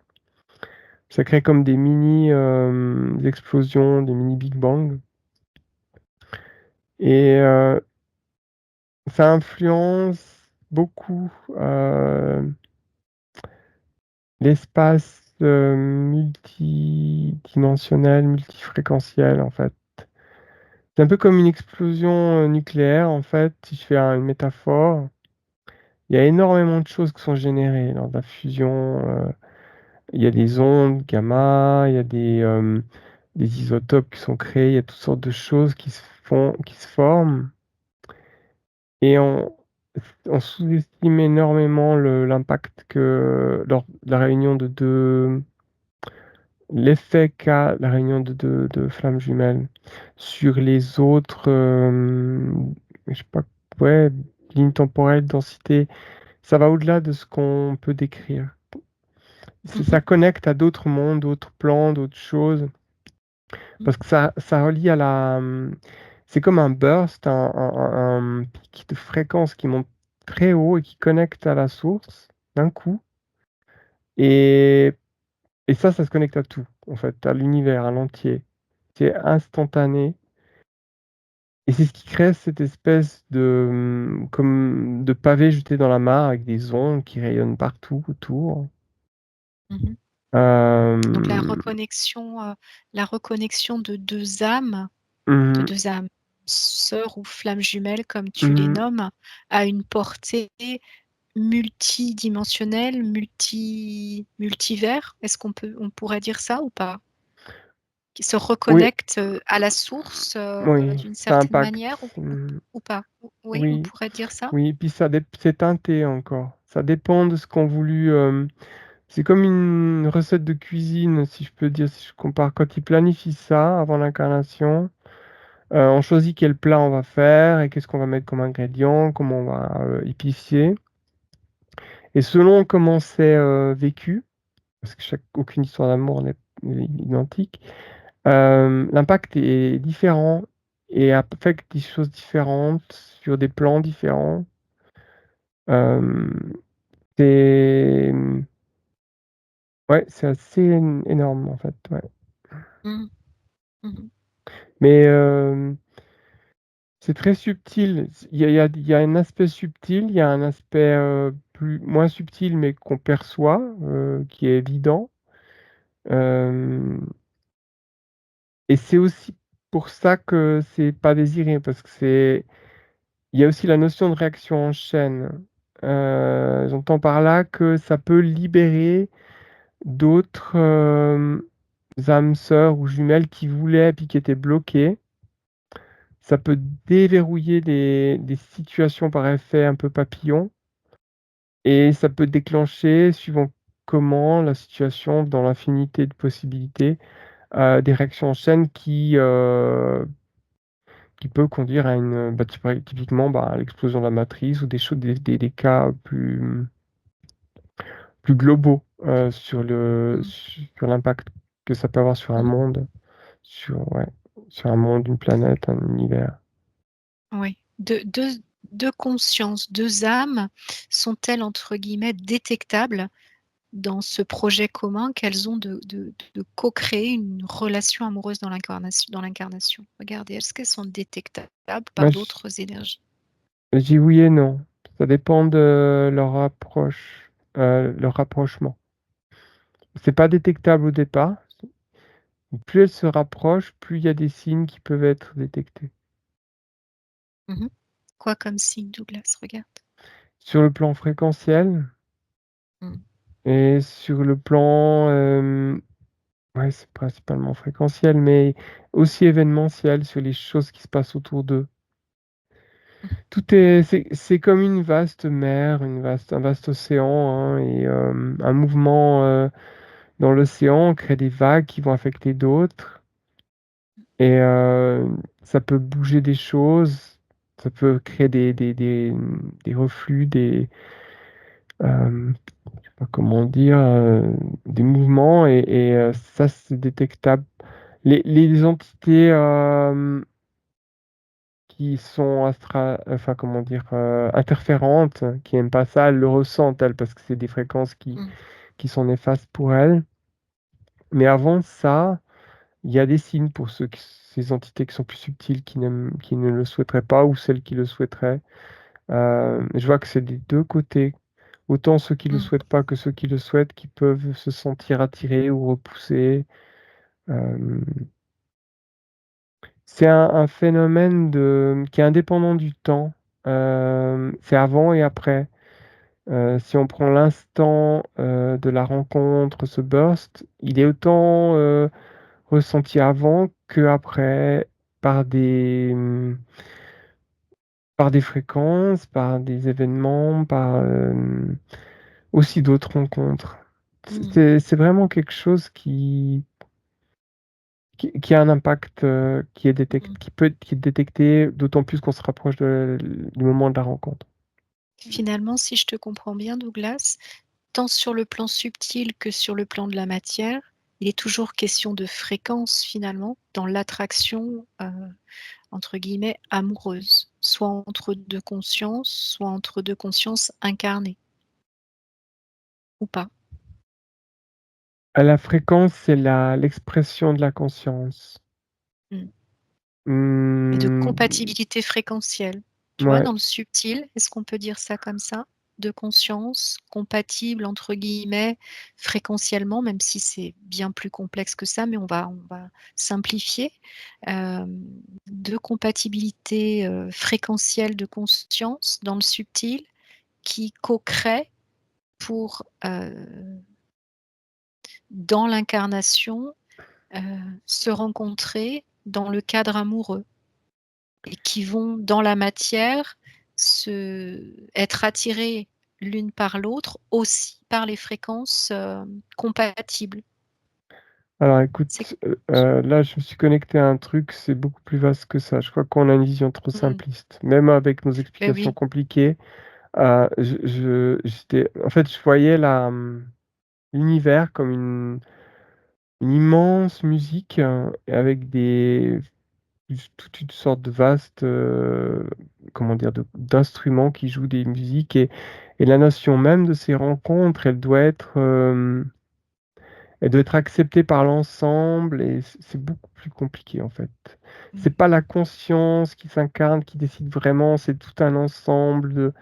ça crée comme des mini explosions, des mini Big Bang. Et ça influence beaucoup l'espace multidimensionnel, multifréquentiel, en fait. C'est un peu comme une explosion nucléaire, en fait, si je fais une métaphore. Il y a énormément de choses qui sont générées lors de la fusion. Il y a des ondes gamma, il y a des isotopes qui sont créés, il y a toutes sortes de choses qui se forment. Et on sous-estime énormément l'impact que lors de la réunion l'effet qu'a la réunion de flammes jumelles sur les autres, je sais pas, ouais, lignes temporelles, densité. Ça va au-delà de ce qu'on peut décrire. Mmh. Ça connecte à d'autres mondes, d'autres plans, d'autres choses. Mmh. Parce que ça relie à c'est comme un burst, un pic de fréquence qui monte très haut et qui connecte à la source d'un coup. Et, et ça se connecte à tout, en fait, à l'univers, à l'entier. C'est instantané. Et c'est ce qui crée cette espèce comme de pavé jeté dans la mare avec des ondes qui rayonnent partout autour. Mmh. Donc Euh, la reconnexion de mhm, 2 âmes, sœurs ou flammes jumelles comme tu les mhm. nommes, a une portée multidimensionnelle, multivers? Est-ce on pourrait dire ça ou pas? Qui se Oui, reconnectent, à la source, oui, d'une ça certaine impacte. manière ou pas? Oui, on Oui, pourrait dire ça? oui, puis c'est teinté encore. Ça dépend de ce qu'on voulu. C'est comme une recette de cuisine, si je peux dire, si je compare. Quand ils planifient ça avant l'incarnation, on choisit quel plat on va faire et qu'est-ce qu'on va mettre comme ingrédient, comment on va épicier. Et selon comment c'est vécu, parce que aucune histoire d'amour n'est identique, L'impact est différent et affecte des choses différentes sur des plans différents. Hem, c'est, ouais, c'est assez énorme, en fait, ouais. Mmh. Mmh. Mais, c'est très subtil. Il y a un aspect subtil, il y a un aspect, plus moins subtil, mais qu'on perçoit, qui est évident. Hem Et c'est aussi pour ça que c'est pas désiré, parce que il y a aussi la notion de réaction en chaîne. J'entends par là que ça peut libérer d'autres, âmes sœurs ou jumelles qui voulaient puis qui étaient bloquées. Ça peut déverrouiller des situations par effet un peu papillon et ça peut déclencher, suivant comment la situation, dans l'infinité de possibilités, des réactions en chaîne qui peut conduire à une, typiquement, à l'explosion de la matrice ou des choses des cas plus globaux, Mmh. sur l'impact que ça peut avoir sur un Mmh. monde, ouais, sur un monde, une planète, un univers. Oui. Deux consciences, 2 âmes sont-elles entre guillemets «détectables» dans ce projet commun qu'elles ont de co-créer une relation amoureuse dans l'incarnation? Regardez, est-ce qu'elles sont détectables Moi, par d'autres énergies? je dis oui et non. Ça dépend de leur rapprochement. C'est pas détectable au départ. Plus elles se rapprochent, plus il y a des signes qui peuvent être détectés. Mmh. Quoi comme signe, Douglas? Regarde. Sur le plan fréquentiel Mmh. et sur le plan, ouais, c'est principalement fréquentiel, mais aussi événementiel sur les choses qui se passent autour d'eux. Mmh. C'est comme une vaste mer, un vaste océan, hein, et un mouvement, dans l'océan crée des vagues qui vont affecter d'autres et ça peut bouger des choses, ça peut créer des reflux, hem, je sais pas comment dire, des mouvements et ça, c'est détectable. Les entités, qui sont enfin, comment dire? Interférentes, qui aiment pas ça, elles le ressentent, elles, parce que c'est des fréquences Mmh. qui sont néfastes pour elles. Mais avant ça, il y a des signes pour ces entités qui sont plus subtiles, qui ne le souhaiteraient pas ou celles qui le souhaiteraient. Je vois que c'est des 2 côtés. Autant ceux qui le Mmh. souhaitent pas que ceux qui le souhaitent, qui peuvent se sentir attirés ou repoussés. Hem, c'est un phénomène qui est indépendant du temps. C'est avant et après. Si on prend l'instant, de la rencontre, ce burst, il est autant, ressenti avant qu'après par par des fréquences, par des événements, par, aussi d'autres rencontres. Mmh. C'est vraiment quelque chose qui a un impact, Mmh. qui est détecté, d'autant plus qu'on se rapproche du moment de la rencontre. Finalement, si je te comprends bien, Douglas, tant sur le plan subtil que sur le plan de la matière, il est toujours question de fréquence finalement dans l'attraction, entre guillemets «amoureuse», soit entre 2 consciences, soit entre 2 consciences incarnées ou pas? À la fréquence, c'est l'expression de la conscience. Mmh. Et de Mmh, compatibilité fréquentielle. Tu vois, ouais. dans le subtil, est-ce qu'on peut dire ça comme ça? De conscience, compatible entre guillemets «fréquentiellement», même si c'est bien plus complexe que ça, mais on va simplifier. De compatibilité, fréquentielle de conscience dans le subtil qui co-crée pour, dans l'incarnation, heu, se rencontrer dans le cadre amoureux. Et qui vont dans la matière être attirées l'une par l'autre, aussi par les fréquences, compatibles. Alors C'est écoute, là, je me suis connecté à un truc, c'est beaucoup plus vaste que ça. Je crois qu'on a une vision trop mmh, simpliste. Même avec nos beh, explications oui. compliquées, j'étais en fait, je voyais l'univers comme une immense musique avec toute une sorte de vaste, comment dire, d'instruments qui jouent des musiques et la notion même de ces rencontres, elle doit être acceptée par l'ensemble et c'est beaucoup plus compliqué en fait. C'est pas la conscience qui s'incarne, qui décide vraiment, c'est tout un ensemble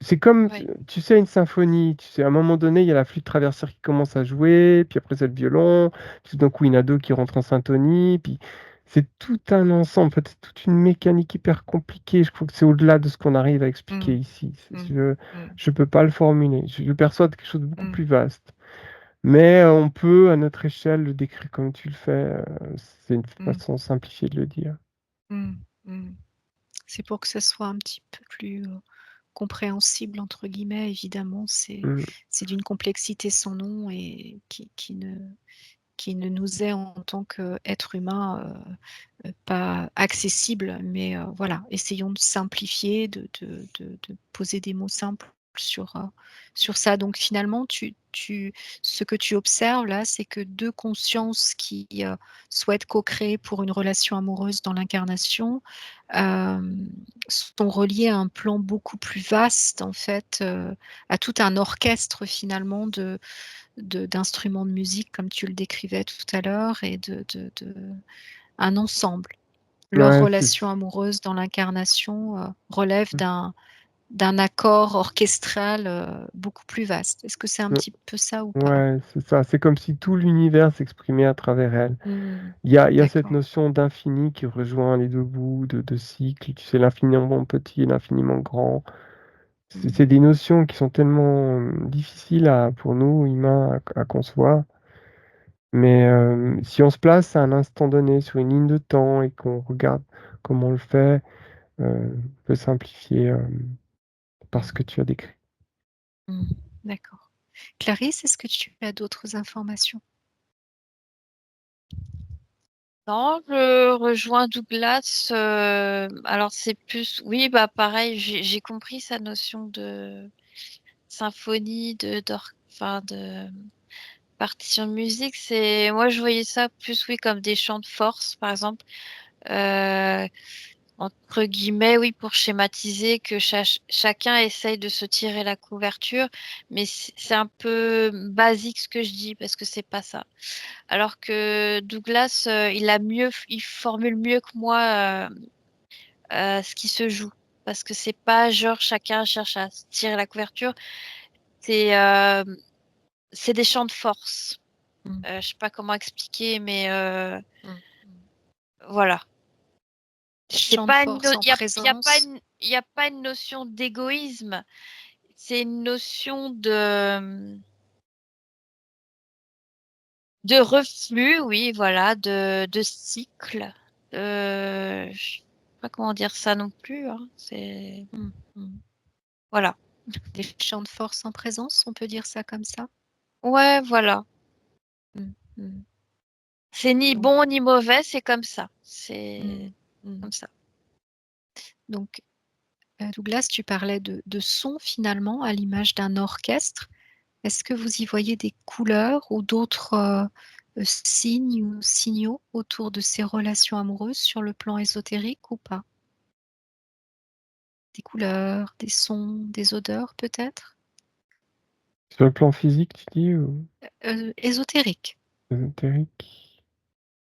c'est comme, Ouais. tu sais, une symphonie, tu sais, à un moment donné, il y a la flûte traversière qui commence à jouer, puis après c'est le violon, puis tout d'un coup, il y en a deux qui rentrent en syntonie, puis c'est tout un ensemble, en fait, c'est toute une mécanique hyper compliquée. Je trouve que c'est au-delà de ce qu'on arrive à expliquer Mmh. ici. Mmh. Mmh. Je peux pas le formuler. Je le perçois de quelque chose de beaucoup Mmh. plus vaste. Mais on peut, à notre échelle, le décrire comme tu le fais. C'est une Mmh. façon simplifiée de le dire. Mmh. Mmh. C'est pour que ça soit un petit peu plus, «compréhensible» entre guillemets, évidemment, Mm. c'est d'une complexité sans nom et qui ne nous est en tant qu'être humain, pas accessible. Mais voilà, essayons de simplifier, de poser des mots simples sur ça. Donc finalement, ce que tu observes là, c'est que 2 consciences qui, souhaitent co-créer pour une relation amoureuse dans l'incarnation, hem, sont reliées à un plan beaucoup plus vaste en fait, à tout un orchestre finalement d'instruments de musique comme tu le décrivais tout à l'heure et de un ensemble. Leur Ouais, relation amoureuse dans l'incarnation, relève d'un accord orchestral, beaucoup plus vaste. Est-ce que c'est un petit peu ça ou pas? ouais, c'est ça. C'est comme si tout l'univers s'exprimait à travers elle. Mmh. Il y a cette D'accord. notion d'infini qui rejoint les deux bouts, de cycle, tu sais, l'infiniment petit et l'infiniment grand. Mmh. C'est des notions qui sont tellement difficiles pour nous, humains, à concevoir. Mais si on se place à un instant donné sur une ligne de temps et qu'on regarde comment on le fait, on peut simplifier par Mmh. ce que tu as décrit. Mmh. D'accord. Clarisse, est-ce que tu as d'autres informations? Non, je rejoins Douglas. Alors c'est plus, oui, bah pareil, j'ai compris sa notion de symphonie, enfin de partition de musique. Moi je voyais ça plus, oui, comme des chants de force, par exemple. Entre guillemets, oui, pour schématiser que chacun essaye de se tirer la couverture, mais c'est un peu basique ce que je dis parce que c'est pas ça. Alors que Douglas, il formule mieux que moi ce qui se joue. Parce que c'est pas genre chacun cherche à se tirer la couverture. C'est des champs de force. Mmh. Je sais pas comment expliquer, mais Mmh. Mmh. voilà. C'est Champ de pas force en présence. il y a pas une notion d'égoïsme. C'est une notion de reflux, oui, voilà, de cycle. Je sais pas comment dire ça non plus, hein. Mmh. Mmh. Voilà. Des champs de force en présence, on peut dire ça comme ça? Ouais, voilà. Mmh. Mmh. C'est ni Donc bon ni mauvais, c'est comme ça. C'est mmh. Mmh. comme ça. Donc Douglas, tu parlais de sons finalement à l'image d'un orchestre. Est-ce que vous y voyez des couleurs ou d'autres, signes ou signaux autour de ces relations amoureuses sur le plan ésotérique ou pas? Des couleurs, des sons, des odeurs peut-être? Sur le plan physique, tu dis, ou Ésotérique. ésotérique?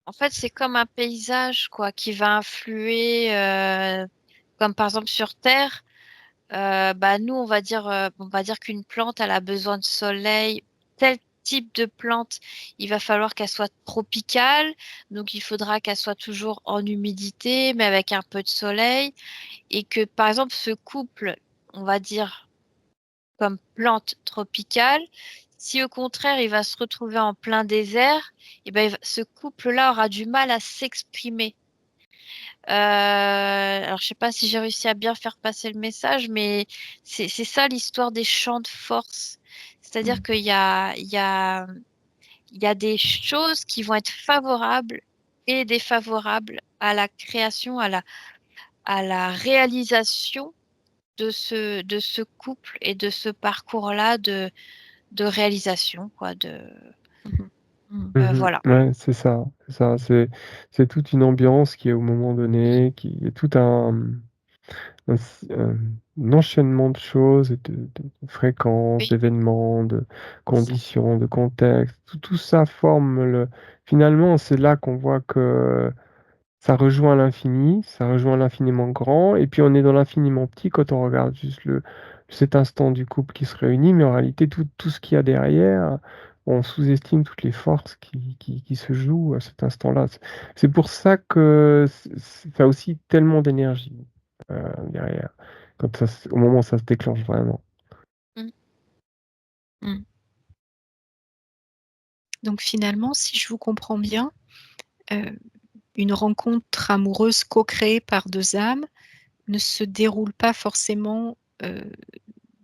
En fait, c'est comme un paysage, quoi, qui va influer, comme par exemple sur Terre. Bah nous, on va dire qu'une plante, elle a besoin de soleil. Tel type de plante, il va falloir qu'elle soit tropicale. Donc, il faudra qu'elle soit toujours en humidité, mais avec un peu de soleil. Et que, par exemple, ce couple, on va dire, comme plante tropicale, si au contraire, il va se retrouver en plein désert, et ben, ce couple-là aura du mal à s'exprimer. Alors, je sais pas si j'ai réussi à bien faire passer le message, mais c'est ça l'histoire des champs de force. C'est-à-dire Mmh. il y a des choses qui vont être favorables et défavorables à la création, à la réalisation de ce couple et de ce parcours-là de réalisation, quoi, Mmh mh. Voilà. Ouais, c'est ça, c'est ça. C'est toute une ambiance qui est au moment donné, qui est tout un enchaînement de choses et de fréquences, Oui, d'événements, de ça. conditions, de contextes. Tout ça forme le finalement, c'est là qu'on voit que ça rejoint l'infini, ça rejoint l'infiniment grand et puis on est dans l'infiniment petit quand on regarde juste cet instant du couple qui se réunit, mais en réalité tout ce qu'il y a derrière, on sous-estime toutes les forces qui se jouent à cet instant-là. C'est pour ça que ça a aussi tellement d'énergie, derrière, quand au moment où ça se déclenche vraiment. Mmh. Mmh. Donc finalement, si je vous comprends bien, une rencontre amoureuse co-créée par 2 âmes ne se déroule pas forcément,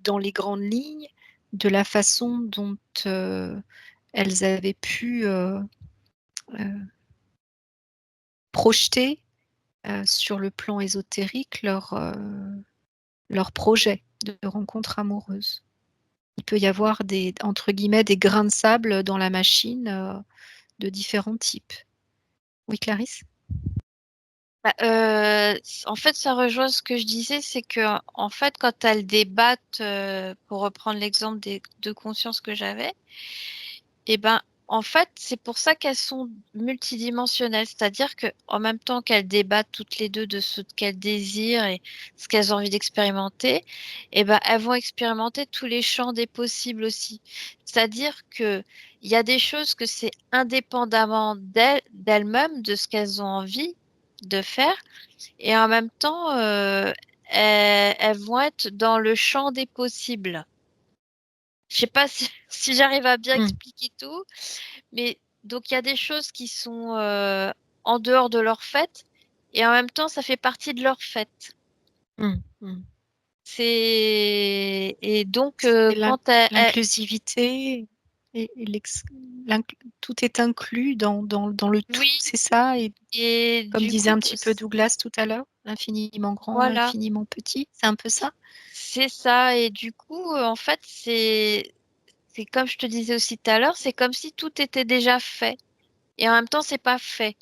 dans les grandes lignes de la façon dont, elles avaient pu, heu, projeter, sur le plan ésotérique leur projet de rencontre amoureuse. Il peut y avoir des entre guillemets «des grains de sable» dans la machine, de différents types. Oui, Clarisse? Bah, en fait, ça rejoint ce que je disais, c'est qu'en fait, quand elles débattent, pour reprendre l'exemple des 2 consciences que j'avais, et ben, en fait, c'est pour ça qu'elles sont multidimensionnelles. C'est-à-dire qu'en même temps qu'elles débattent toutes les 2 de ce qu'elles désirent et ce qu'elles ont envie d'expérimenter, et ben, elles vont expérimenter tous les champs des possibles aussi. C'est-à-dire qu'il y a des choses que c'est indépendamment d'elles-mêmes, de ce qu'elles ont envie de faire, et en même temps, elles vont être dans le champ des possibles. Je sais pas si j'arrive à bien Mmh. expliquer tout, mais donc il y a des choses qui sont, en dehors de leur fait, et en même temps ça fait partie de leur fait. Mmh. Mmh. Et donc C'est quand elles l'inclusivité et tout est inclus dans le tout, oui, c'est ça? Et et comme du disait coup un petit peu Douglas tout à l'heure, l'infiniment grand, voilà, l'infiniment petit, c'est un peu ça? c'est ça, et du coup, en fait, c'est comme je te disais aussi tout à l'heure, c'est comme si tout était déjà fait, et en même temps c'est pas fait.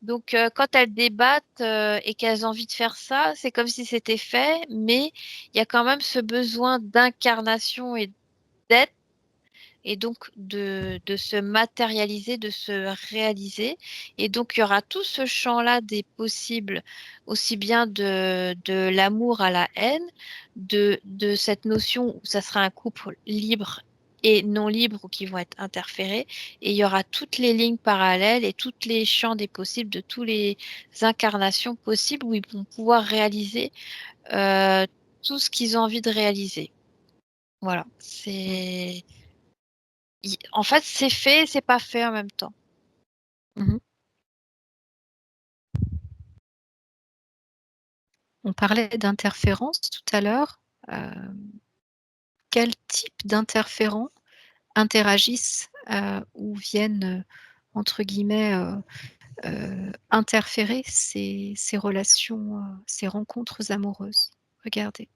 Donc, quand elles débattent, et qu'elles ont envie de faire ça, c'est comme si c'était fait, mais il y a quand même ce besoin d'incarnation et d'être, et donc de se matérialiser, de se réaliser, et donc il y aura tout ce champ-là des possibles, aussi bien de l'amour à la haine, de cette notion où ça sera un couple libre et non libre, ou qui vont être interférés, et il y aura toutes les lignes parallèles et tous les champs des possibles de toutes les incarnations possibles où ils vont pouvoir réaliser tout ce qu'ils ont envie de réaliser. Voilà, Mmh. en fait, c'est fait et c'est pas fait en même temps. Mmh mh. On parlait d'interférences tout à l'heure. Quel type d'interférents interagissent, ou viennent, entre guillemets, interférer ces relations, ces rencontres amoureuses? Regardez.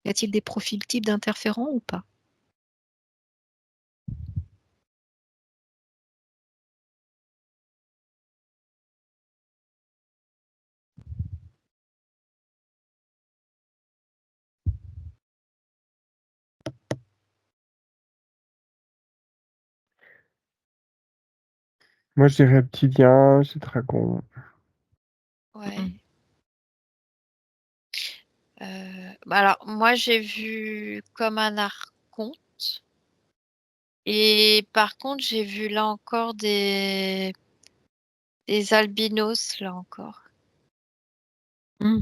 Y a-t-il des profils types d'interférents ou pas? Moi, je dirais reptilien, je dragon. Mmh. Ouais. Bah, alors moi j'ai vu comme un archonte, et par contre j'ai vu là encore des albinos là encore. Mmh.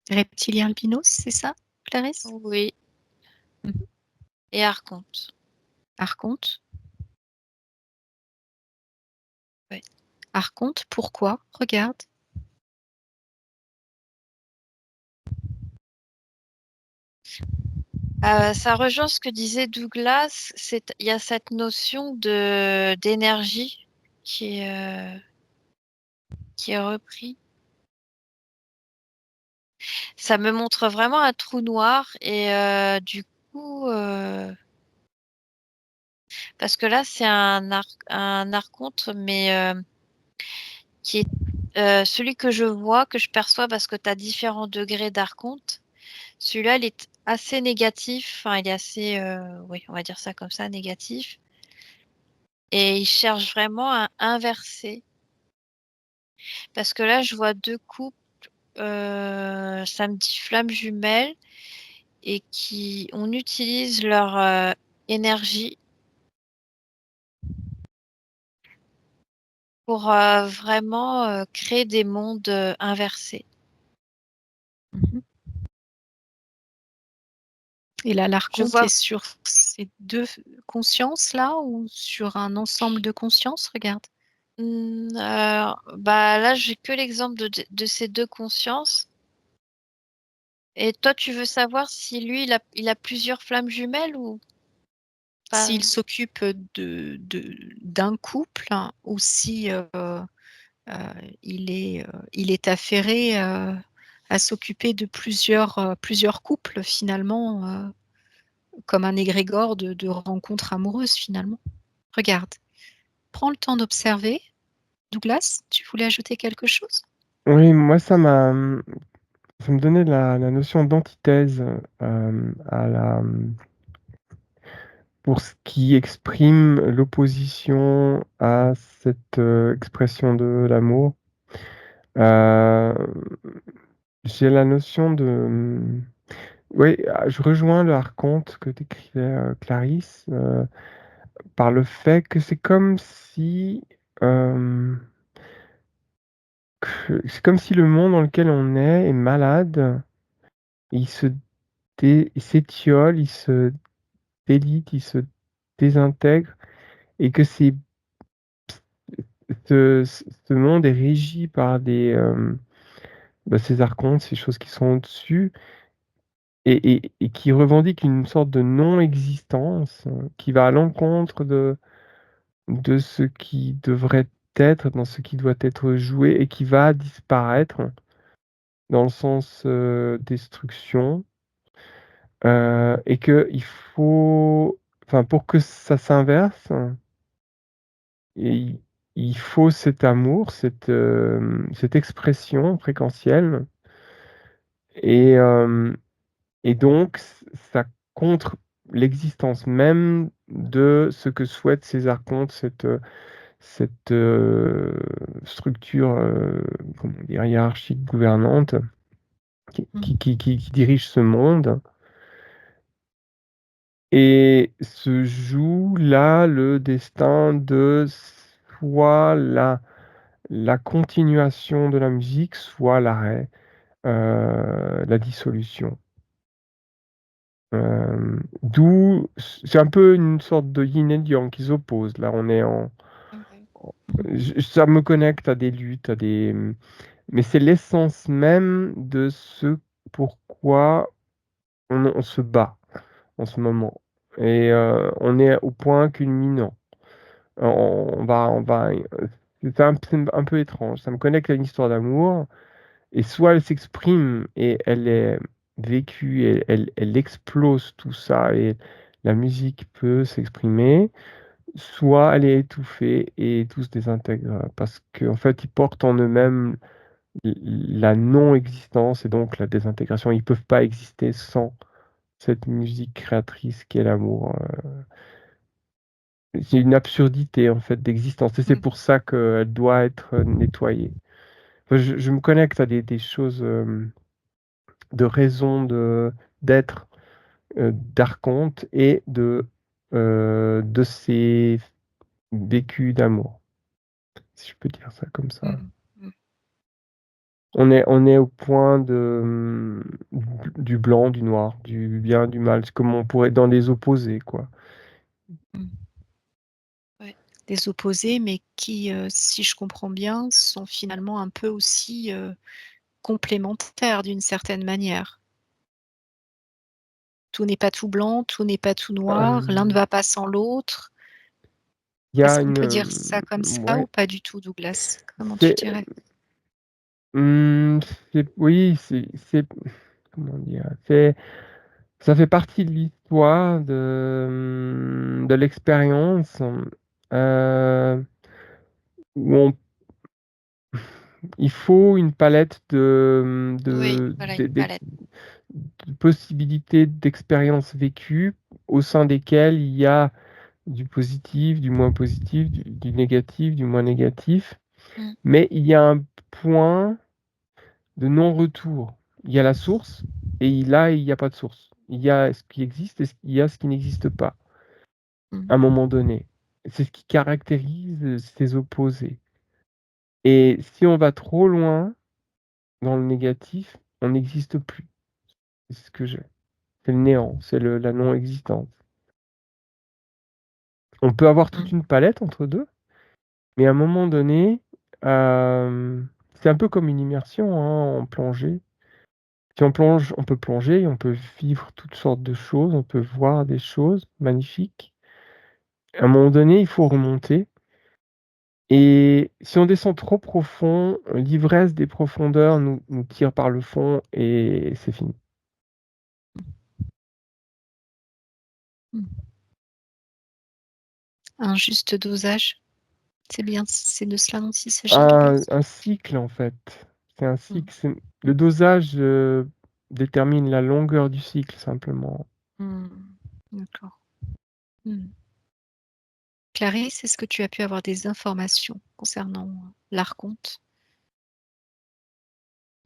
Reptilien albinos, c'est ça, Clarisse? Oui, Mmh mh. et archonte. Archonte. Ouais. Archonte, pourquoi? Regarde. Ça rejoint ce que disait Douglas, il y a cette notion de d'énergie qui est, qui est repris. Ça me montre vraiment un trou noir, et du coup, Parce que là, c'est un archonte, mais qui est celui que je vois, que je perçois, parce que tu as différents degrés d'archonte. Celui-là, il est assez négatif. Enfin, il est assez, oui, on va dire ça comme ça, négatif. Et il cherche vraiment à inverser. Parce que là, je vois deux couples. Ça me dit flammes jumelles et on utilise leur énergie pour vraiment créer des mondes inversés. Mmh. Et là, Je l'archonte vois. est sur ces 2 consciences-là ou sur un ensemble de consciences? Regarde. Bah là, j'ai que l'exemple de ces deux consciences. Et toi, tu veux savoir si lui, il a plusieurs flammes jumelles ou pas? S'il s'occupe d'un couple ou si, il est affairé, à s'occuper de plusieurs couples finalement, comme un égrégore de rencontres amoureuses finalement. Regarde, prends le temps d'observer. Douglas, tu voulais ajouter quelque chose? Oui, moi, ça me donnait la notion d'antithèse à pour ce qui exprime l'opposition à cette expression de l'amour. Euh, j'ai la notion de... Oui, je rejoins le archonte que décrivait Clarisse par le fait que c'est comme si... c'est comme si le monde dans lequel on est malade, il il s'étiole, il se délite, il se désintègre, et que ce monde est régi par ces archontes, ces choses qui sont au-dessus, et qui revendiquent une sorte de non-existence, qui va à l'encontre de ce qui devrait être, dans ce qui doit être joué, et qui va disparaître dans le sens destruction, et que il faut, enfin, pour que ça s'inverse, et il faut cet amour, cette expression fréquentielle, et, euh, et donc ça contre l'existence même de ce que souhaitent ces archontes, cette structure, comment dire, hiérarchique gouvernante Mmh. qui dirige ce monde. Et se joue là le destin de soit la continuation de la musique, soit l'arrêt, la dissolution. D'où c'est un peu une sorte de yin et yang qui s'opposent. Là, on est Ouais. ça me connecte à des luttes, mais c'est l'essence même de ce pourquoi on se bat en ce moment. Et on est au point culminant. C'est un peu étrange. Ça me connecte à une histoire d'amour, et soit elle s'exprime et elle est vécue, et elle explose tout ça, et la musique peut s'exprimer, soit elle est étouffée et tout se désintègre, parce qu'en fait, ils portent en eux-mêmes la non-existence et donc la désintégration. Ils peuvent pas exister sans cette musique créatrice qui est l'amour. C'est une absurdité en fait d'existence, et c'est Mmh. pour ça qu'elle doit être nettoyée. Enfin, je me connecte à des choses de raison d'être d'archonte et de ces vécus d'amour, si je peux dire ça comme ça. Mmh. Mmh. On est au point du blanc, du noir, du bien, du mal. C'est comme on pourrait dans les opposés, quoi. Mmh. Ouais. Des opposés, mais qui, si je comprends bien, sont finalement un peu aussi, complémentaires d'une certaine manière. Tout n'est pas tout blanc, tout n'est pas tout noir, l'un ne Euh, va pas sans l'autre. Il y Est-ce a qu'on peut dire ça comme ça ou ouais, pas du tout, Douglas? Comment tu c'est, dirais? oui, comment dire, Ça fait partie de l'histoire, de l'expérience, où il faut une palette Oui, voilà, une palette. de possibilités d'expériences vécues au sein desquelles il y a du positif, du moins positif, du négatif, du moins négatif. Mmh. Mais il y a un point de non-retour. Il y a la source et là, il y a pas de source. Il y a ce qui existe et il y a ce qui n'existe pas, Mmh. à un moment donné. C'est ce qui caractérise ces opposés. Et si on va trop loin dans le négatif, on n'existe plus. C'est ce que j'ai. C'est le néant, c'est la non-existence. On peut avoir toute Mmh. une palette entre deux, mais à un moment donné, c'est un peu comme une immersion, hein, en plongée. Si on plonge, on peut plonger, on peut vivre toutes sortes de choses, on peut voir des choses magnifiques. À un moment donné, il faut remonter et si on descend trop profond, l'ivresse des profondeurs nous tire par le fond et c'est fini. Mmh. Un juste dosage, c'est bien, c'est de cela dont il s'agit, Douglas? Un cycle, en fait. C'est un Mmh. cycle, le dosage, détermine la longueur du cycle simplement. Mmh. D'accord. Mmh. Clarisse, est-ce que tu as pu avoir des informations concernant, l'archonte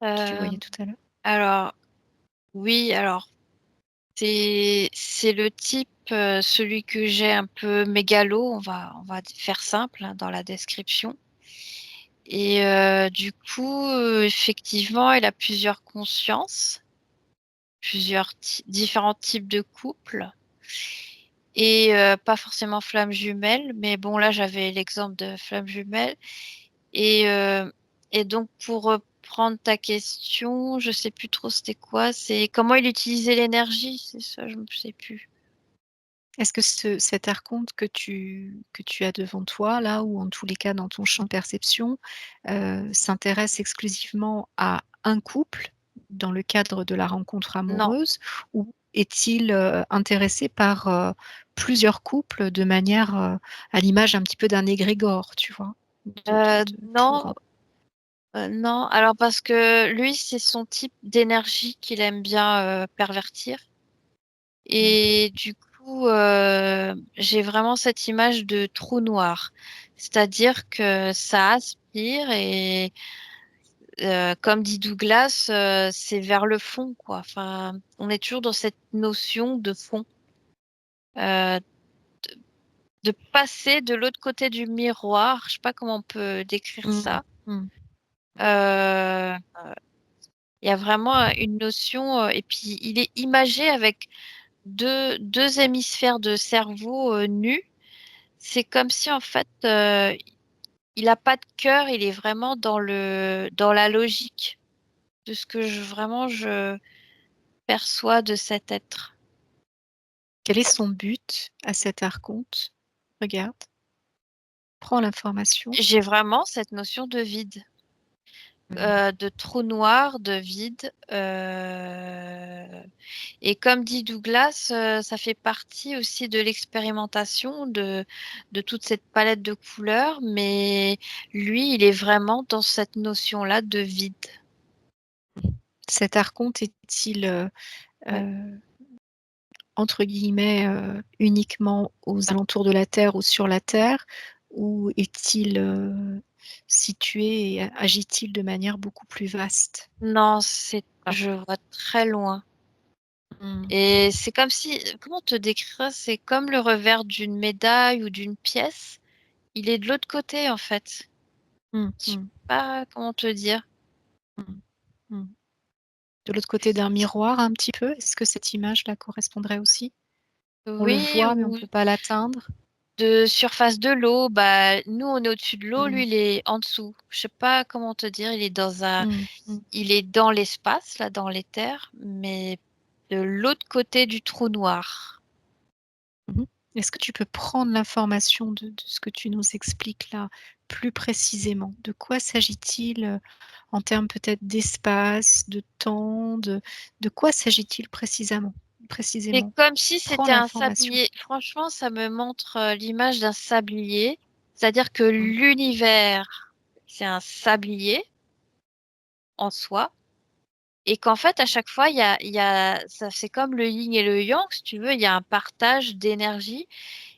que tu voyais tout à l'heure? Alors oui, alors c'est le type, celui que j'ai un peu mégalo, on va faire simple, hein, dans la description et du coup, effectivement, il a plusieurs consciences, plusieurs différents types de couples et pas forcément flammes jumelles, mais bon là, j'avais l'exemple de flammes jumelles et donc pour reprendre ta question, je sais plus trop c'était quoi, c'est comment il utilisait l'énergie, c'est ça? Je ne sais plus. Est-ce que cet archonte que tu as devant toi là, ou en tous les cas dans ton champ de perception, s'intéresse exclusivement à un couple, dans le cadre de la rencontre Non, amoureuse? Ou est-il, intéressé par, plusieurs couples de manière, à l'image un petit peu d'un égrégore, tu vois? non, non, alors parce que lui, c'est son type d'énergie qu'il aime bien, pervertir Mmh. et du coup, j'ai vraiment cette image de trou noir. C'est-à-dire que ça aspire et comme dit Douglas, c'est vers le fond, quoi. Enfin, on est toujours dans cette notion de fond, de passer de l'autre côté du miroir. Je sais pas comment on peut décrire Mmh. ça. Mmh. Heu, il y a vraiment une notion, et puis il est imagé avec deux hémisphères de cerveau, nus. C'est comme si en fait, il a pas de cœur, il est vraiment dans la logique de ce que je perçois de cet être. Quel est son but à cet archonte? Regarde, prends l'information. J'ai vraiment cette notion de vide, Mmh. de trou noir, de vide, et comme dit Douglas, ça fait partie aussi de l'expérimentation de toute cette palette de couleurs, mais lui, il est vraiment dans cette notion-là de vide. Cet archonte est-il, Ouais. heu, entre guillemets, uniquement aux alentours de la Terre ou sur la Terre? Ou est-il, situé et agit-il de manière beaucoup plus vaste? Non, Ah. je vois très loin Mmh. et c'est comme si comment te décrire? C'est comme le revers d'une médaille ou d'une pièce. Il est de l'autre côté, en fait. Mmh Je sais mh. pas comment te dire. Mmh. Mmh. De l'autre côté d'un miroir un petit peu? Est-ce que cette image-là correspondrait aussi? On le Oui, voit mais on ou peut pas l'atteindre? de surface de l'eau, bah, nous, on est au-dessus de l'eau, Mmh. lui, il est en dessous. Je sais pas comment te dire, Mmh. Mmh. il est dans l'espace, là, dans l'éther, mais de l'autre côté du trou noir. Mmh. Est-ce que tu peux prendre l'information de ce que tu nous expliques là, plus précisément? De quoi s'agit-il, en termes peut-être d'espace, de temps, de quoi s'agit-il précisément? C'est précisément? comme si Prends c'était un l'information. sablier. Franchement, ça me montre l'image d'un sablier. C'est-à-dire que Mmh. l'univers, c'est un sablier en soi. Et qu'en fait, à chaque fois, ça, c'est comme le yin et le yang, si tu veux, il y a un partage d'énergie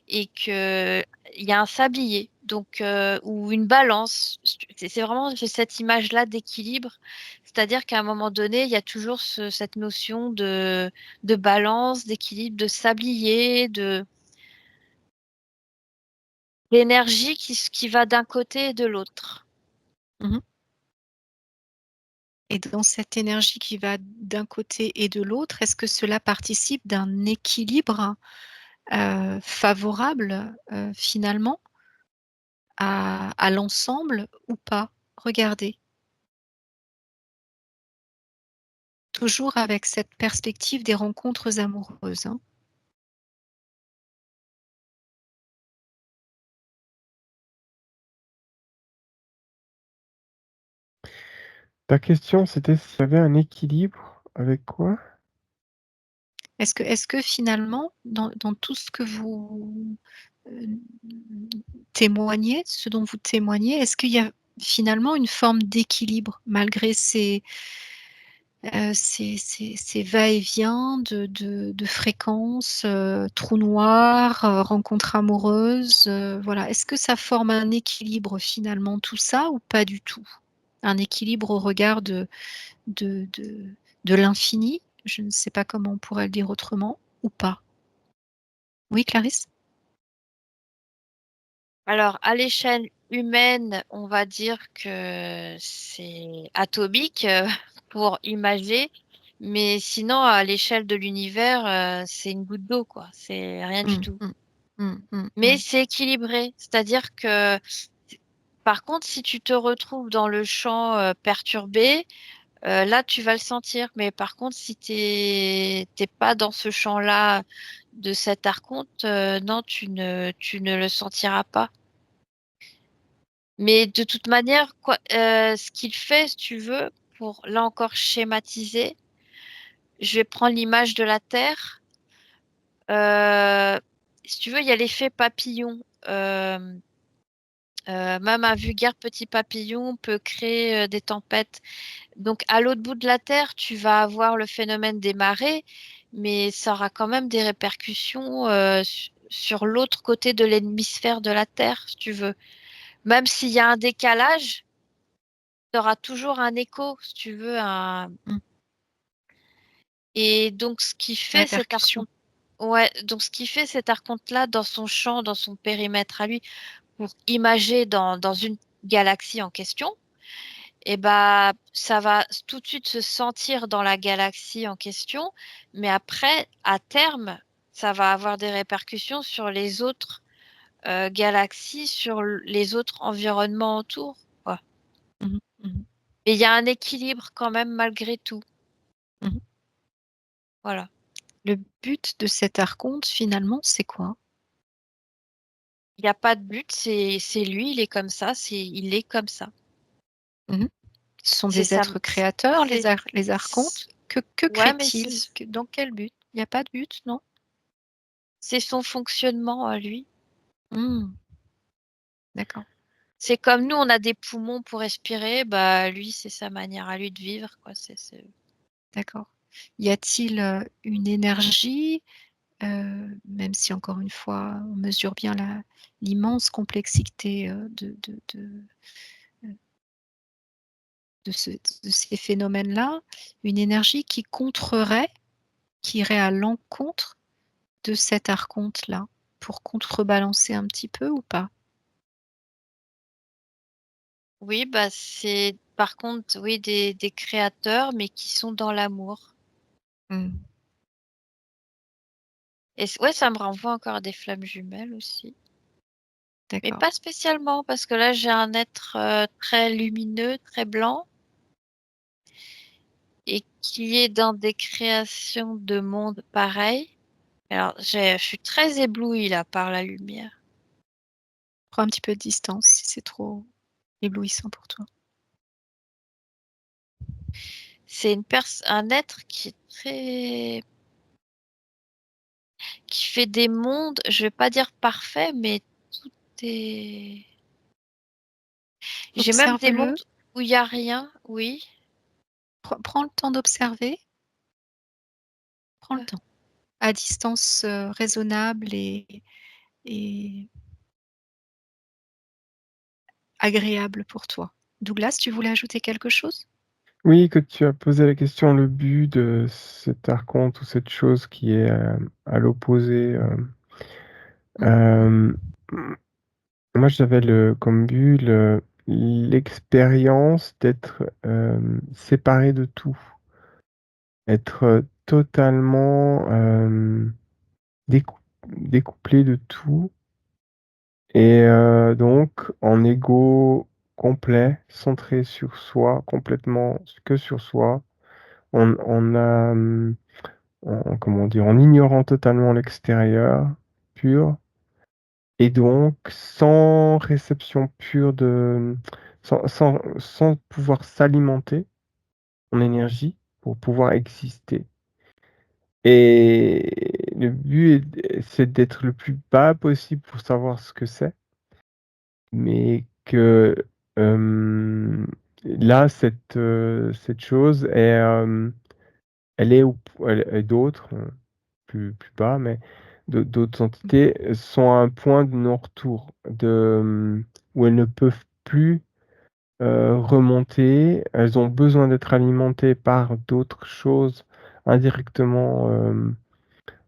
et que il y a un sablier, donc ou une balance. C'est vraiment j'ai cette image-là d'équilibre, c'est-à-dire qu'à un moment donné, il y a toujours cette notion de balance, d'équilibre, de sablier, d'énergie qui va d'un côté et de l'autre. Mmh. Et dans cette énergie qui va d'un côté et de l'autre, est-ce que cela participe d'un équilibre, favorable, finalement à l'ensemble ou pas? Regardez. Toujours avec cette perspective des rencontres amoureuses, hein. Ta question, c'était s'il y avait un équilibre avec quoi? Est-ce que finalement, dans tout ce que vous, heu, témoignez, ce dont vous témoignez, est-ce qu'il y a finalement une forme d'équilibre malgré ces va-et-vient de fréquences, trous noirs, rencontres amoureuses, voilà. Est-ce que ça forme un équilibre finalement tout ça ou pas du tout? Un équilibre au regard de de de l'infini? Je ne sais pas comment on pourrait le dire autrement ou pas? Oui, Clarisse? Alors, à l'échelle humaine, on va dire que c'est atomique pour imager, mais sinon, à l'échelle de l'univers, c'est une goutte d'eau, quoi. C'est rien du Mmh, tout. mmh. Mmh, mmh, Mais mmh. c'est équilibré, c'est-à-dire que, par contre, si tu te retrouves dans le champ perturbé, là, tu vas le sentir. Mais par contre, si t'es pas dans ce champ-là de cet archonte, non, tu ne le sentiras pas. Mais de toute manière, quoi, ce qu'il fait, si tu veux, pour là encore schématiser, je vais prendre l'image de la Terre. Si tu veux, il y a l'effet papillon. Même un vulgaire petit papillon peut créer des tempêtes. Donc, à l'autre bout de la Terre, tu vas avoir le phénomène des marées, mais ça aura quand même des répercussions sur l'autre côté de l'hémisphère de la Terre, si tu veux. Même s'il y a un décalage, tu auras toujours un écho, si tu veux. Mmh. Et donc, ce qui fait cet Répercussions. archonte, ouais, donc ce qui fait cet archonte-là dans son champ, dans son périmètre à lui, pour imager dans une galaxie en question, et bah, ça va tout de suite se sentir dans la galaxie en question, mais après, à terme, ça va avoir des répercussions sur les autres galaxies, sur les autres environnements autour, quoi. Mmh mh. Mmh. Et il y a un équilibre quand même malgré tout. Mmh. Voilà. Le but de cet archonte finalement, c'est quoi? Il y a pas de but, c'est lui, il est comme ça, il est comme ça. Mmh. Ce sont C'est des ça êtres créateurs, les archontes? Que ouais, mais créent-ils? Dans quel but? Il y a pas de but, non? c'est son fonctionnement à lui. Mmh. D'accord, C'est comme nous, on a des poumons pour respirer, bah lui, c'est sa manière à lui de vivre, quoi. d'accord. Y a-t-il, une énergie, même si encore une fois, on mesure bien l'immense complexité, heu, de ce de ces phénomènes-là, une énergie qui contrerait, qui irait à l'encontre de cet archonte-là, pour contrebalancer un petit peu ou pas? Oui, bah c'est par contre, oui, des créateurs, mais qui sont dans l'amour. Mmh. Et ouais, ça me renvoie encore à des flammes jumelles aussi. Mais D'accord. pas spécialement, parce que là, j'ai un être très lumineux, très blanc, et qui est dans des créations de mondes pareils. Alors, je suis très éblouie là par la lumière. Prends un petit peu de distance si c'est trop éblouissant pour toi. C'est un être qui est très qui fait des mondes, je vais pas dire parfait, mais tout est... J'ai même des Observe-le. mondes où il n'y a rien, oui. Prends le temps d'observer. Prends le Euh, temps. À distance, raisonnable et agréable pour toi. Douglas, tu voulais ajouter quelque chose? Oui, que tu as posé la question, le but de cet archonte ou cette chose qui est à l'opposé. Mmh. Moi, j'avais comme but l'expérience d'être séparé de tout, être totalement décou- découplé de tout, et donc en ego complet, centré sur soi, complètement que sur soi. On a, comment dire, en ignorant totalement l'extérieur pur, et donc sans réception pure sans pouvoir s'alimenter en énergie pour pouvoir exister. Et le but, c'est d'être le plus bas possible pour savoir ce que c'est, mais que là, cette chose elle est d'autres, plus bas, mais d'autres entités sont à un point de non-retour, où elles ne peuvent plus remonter. Elles ont besoin d'être alimentées par d'autres choses indirectement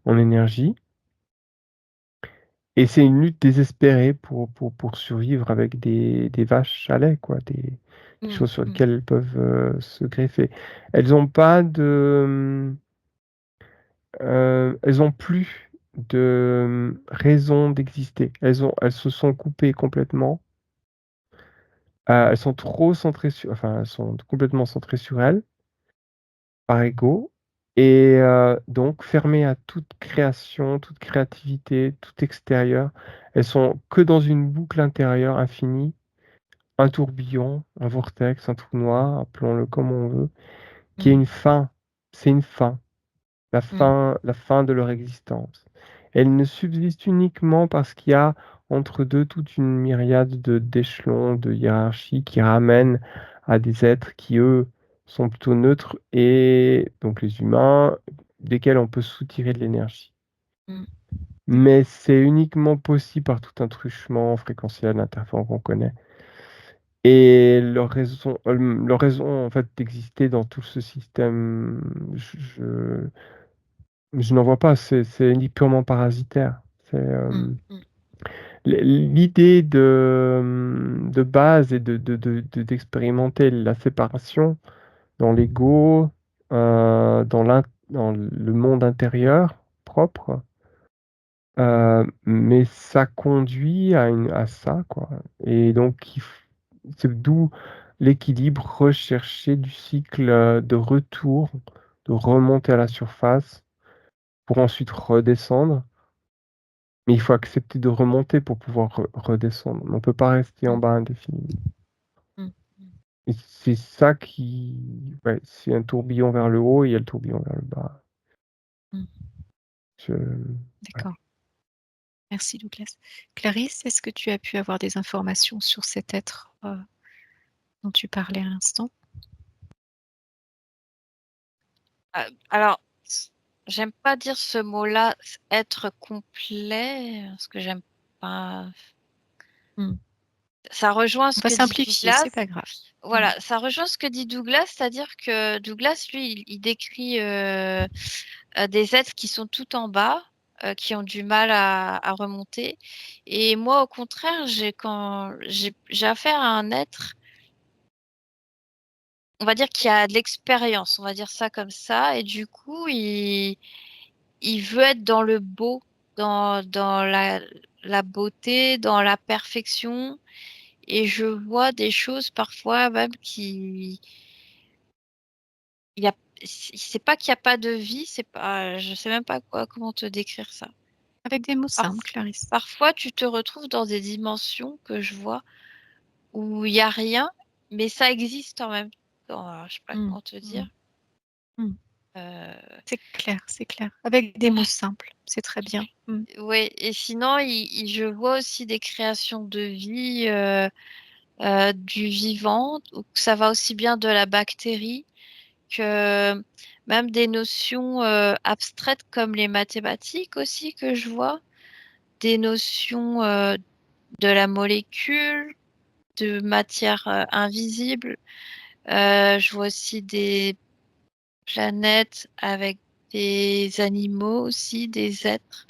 en énergie. Et c'est une lutte désespérée pour survivre avec des vaches à lait, quoi, des choses sur lesquelles elles peuvent se greffer. Elles ont pas de, elles ont plus de raison d'exister. Elles se sont coupées complètement. Elles sont trop centrées enfin, elles sont complètement centrées sur elles, par ego, et donc fermées à toute création, toute créativité, tout extérieur. Elles sont que dans une boucle intérieure infinie, un tourbillon, un vortex, un trou noir, appelons-le comme on veut, qui est une fin. C'est une fin. La fin de leur existence. Elles ne subsistent uniquement parce qu'il y a entre deux toute une myriade d'échelons, de hiérarchies qui ramènent à des êtres qui, eux, sont plutôt neutres, et donc les humains, desquels on peut soutirer de l'énergie. Mais c'est uniquement possible par tout un truchement fréquentiel, interférent qu'on connaît. Et leur raison en fait d'exister dans tout ce système, je n'en vois pas, c'est ni purement parasitaire. C'est l'idée de base et d'expérimenter la séparation dans l'ego, dans le monde intérieur propre, mais ça conduit à ça, quoi. Et donc, c'est d'où l'équilibre recherché du cycle de retour, de remonter à la surface pour ensuite redescendre. Mais il faut accepter de remonter pour pouvoir redescendre. On ne peut pas rester en bas indéfiniment. Et c'est ça ouais, c'est un tourbillon vers le haut et il y a le tourbillon vers le bas. Ouais. D'accord. Merci Douglas. Clarisse, est-ce que tu as pu avoir des informations sur cet être dont tu parlais à l'instant? Alors, j'aime pas dire ce mot-là, être complet, parce que j'aime pas. Ça rejoint ce On va que dit simplifier, Douglas. c'est pas grave. Voilà, ça rejoint ce que dit Douglas, c'est-à-dire que Douglas, lui, il décrit des êtres qui sont tout en bas, qui ont du mal à remonter. Et moi, au contraire, j'ai affaire à un être, on va dire, qui a de l'expérience, on va dire ça comme ça, et du coup, il veut être dans le beau, dans la beauté, dans la perfection. Et je vois des choses parfois même c'est pas qu'il n'y a pas de vie, c'est pas, je sais même pas comment te décrire ça. Avec des mots simples, Clarisse. Parfois, tu te retrouves dans des dimensions que je vois où il n'y a rien, mais ça existe en même temps. Alors, je sais pas comment te dire. C'est clair. Avec des mots simples, c'est très bien. Oui, et sinon, je vois aussi des créations de vie du vivant, où ça va aussi bien de la bactérie que même des notions abstraites comme les mathématiques aussi que je vois, des notions de la molécule, de matière invisible. Je vois aussi des planètes avec des animaux aussi, des êtres,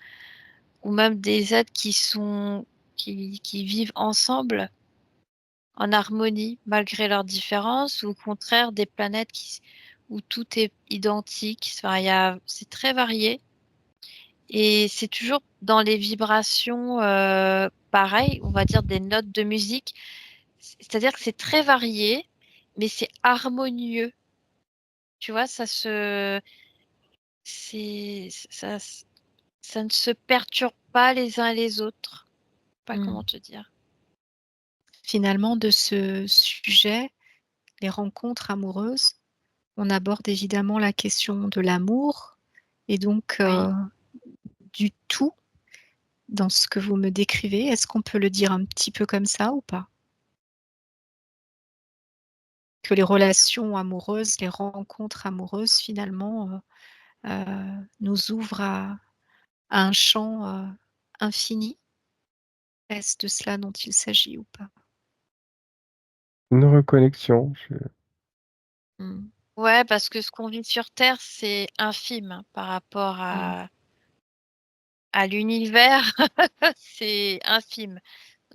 ou même des êtres qui vivent ensemble en harmonie malgré leurs différences, ou au contraire des planètes où tout est identique. Enfin, c'est très varié et c'est toujours dans les vibrations pareilles, on va dire des notes de musique. C'est-à-dire que c'est très varié, mais c'est harmonieux. Tu vois, ça, ça ne se perturbe pas les uns les autres. Pas comment te dire. Finalement, de ce sujet, les rencontres amoureuses, on aborde évidemment la question de l'amour et donc Oui. du tout dans ce que vous me décrivez. Est-ce qu'on peut le dire un petit peu comme ça ou pas? Que les relations amoureuses, les rencontres amoureuses finalement nous ouvrent à un champ infini? Est-ce de cela dont il s'agit ou pas? Une reconnexion. Ouais, parce que ce qu'on vit sur Terre, c'est infime par rapport à l'univers. C'est infime.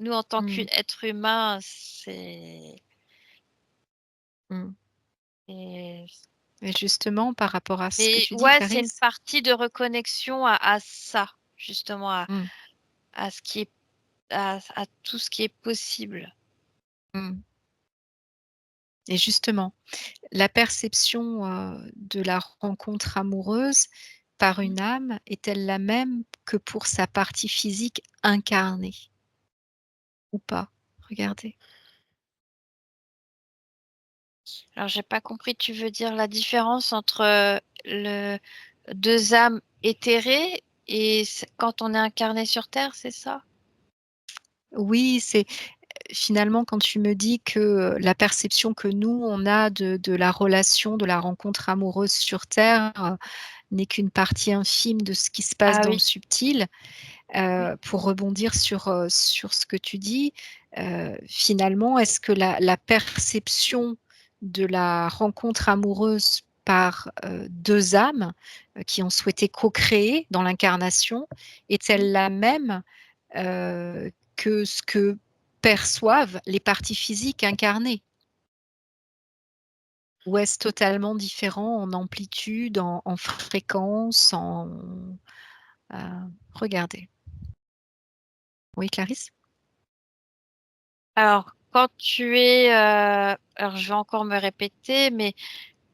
Nous, en tant qu'être humain, c'est... Et justement, par rapport à ce que Et tu dis, ouais, c'est une Clarisse, partie de reconnexion à ça, justement, à ce qui est, à tout ce qui est possible. et justement, la perception de la rencontre amoureuse par une âme est-elle la même que pour sa partie physique incarnée ou pas? Regardez. Alors, j'ai pas compris, tu veux dire la différence entre deux âmes éthérées et quand on est incarné sur Terre, c'est ça? Oui, c'est finalement quand tu me dis que la perception que nous, on a de la relation, de la rencontre amoureuse sur Terre, n'est qu'une partie infime de ce qui se passe Ah dans le oui. subtil. Pour rebondir sur ce que tu dis, finalement, est-ce que la perception de la rencontre amoureuse par, 2 âmes, qui ont souhaité co-créer dans l'incarnation, est-elle la même, que ce que perçoivent les parties physiques incarnées? Ou est-ce totalement différent en amplitude, en fréquence, regardez. Oui, Clarisse? Alors, alors je vais encore me répéter, mais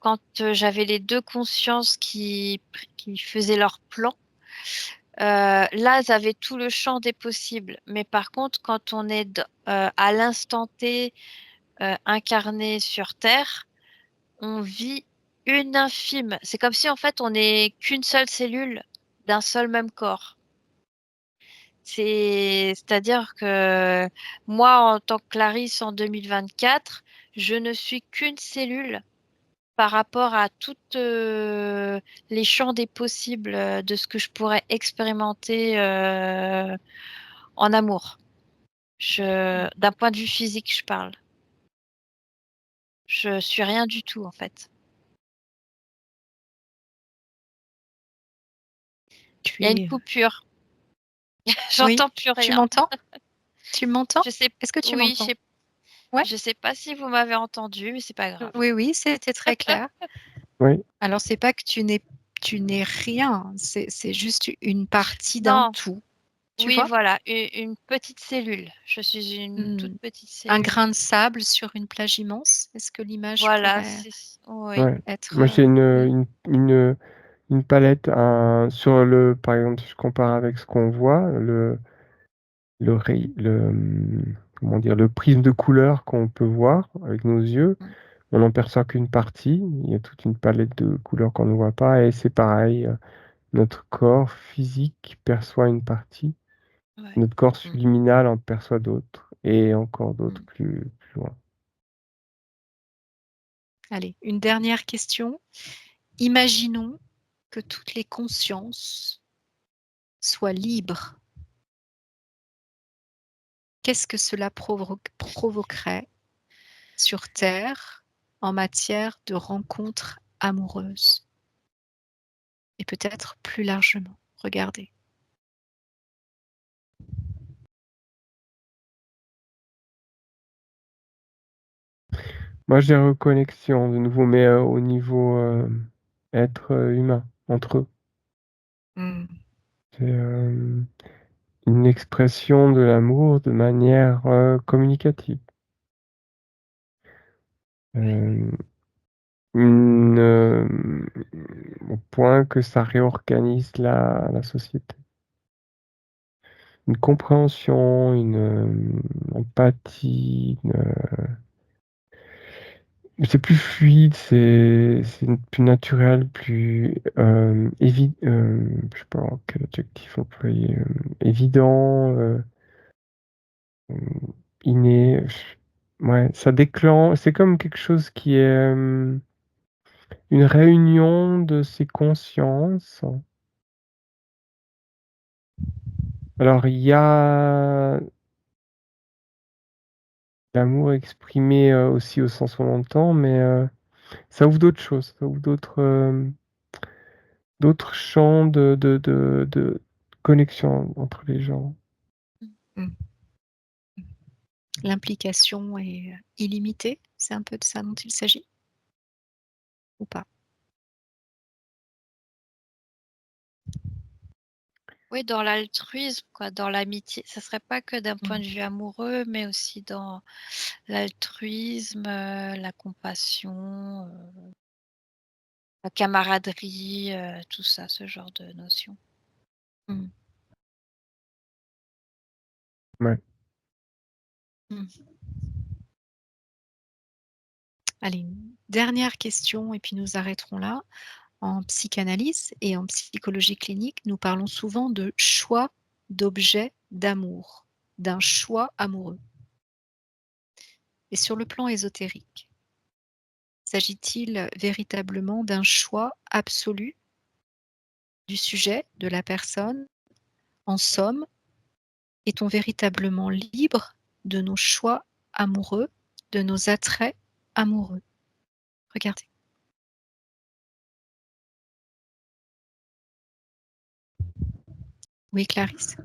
quand j'avais les deux consciences qui faisaient leur plan, là, elles avaient tout le champ des possibles. Mais par contre, quand on est à l'instant T incarné sur Terre, on vit une infime. C'est comme si en fait on n'est qu'une seule cellule d'un seul même corps. C'est-à-dire que moi, en tant que Clarisse en 2024, je ne suis qu'une cellule par rapport à toutes les champs des possibles de ce que je pourrais expérimenter en amour. D'un point de vue physique, je parle. Je suis rien du tout, en fait. Il y a une coupure. J'entends plus Tu rien. m'entends? Tu m'entends? Je sais, Est-ce que tu oui, m'entends? Ouais? je sais pas si vous m'avez entendu, mais c'est pas grave. Oui, c'était très clair. Oui. Alors c'est pas que tu n'es rien, c'est juste une partie d'un Non, tout, tu oui, vois? voilà, une petite cellule. Je suis une toute petite Un cellule. grain de sable sur une plage immense, est-ce que l'image Voilà, pourrait oui. Ouais. être, Moi, j'ai une palette, par exemple, si je compare avec ce qu'on voit, comment dire, le prisme de couleurs qu'on peut voir avec nos yeux, on n'en perçoit qu'une partie. Il y a toute une palette de couleurs qu'on ne voit pas. Et c'est pareil, notre corps physique perçoit une partie. Ouais. Notre corps subliminal en perçoit d'autres. Et encore d'autres plus loin. Allez, une dernière question. Imaginons que toutes les consciences soient libres. Qu'est-ce que cela provoquerait sur Terre en matière de rencontres amoureuses? Et peut-être plus largement. Regardez. Moi, j'ai reconnexion de nouveau, mais au niveau être humain, entre eux. Mmh. C'est une expression de l'amour de manière communicative. Au point que ça réorganise la société. Une compréhension, une empathie, c'est plus fluide, c'est plus naturel, plus évident, je sais pas quel adjectif employer, évident, inné. Ouais, ça déclenche, c'est comme quelque chose qui est une réunion de ces consciences. Alors, il y a l'amour exprimé aussi au sens où on l'entend, mais ça ouvre d'autres choses, ça ouvre d'autres champs de connexion entre les gens. Mmh. L'implication est illimitée? C'est un peu de ça dont il s'agit? Ou pas? Oui, dans l'altruisme, quoi, dans l'amitié. Ça serait pas que d'un point Mmh. de vue amoureux, mais aussi dans l'altruisme, la compassion, la camaraderie, tout ça, ce genre de notions. Mmh. Ouais. Mmh. Allez, une dernière question et puis nous arrêterons là. En psychanalyse et en psychologie clinique, nous parlons souvent de choix d'objet d'amour, d'un choix amoureux. Et sur le plan ésotérique, s'agit-il véritablement d'un choix absolu du sujet, de la personne? En somme, est-on véritablement libre de nos choix amoureux, de nos attraits amoureux? Regardez. Oui, Clarisse?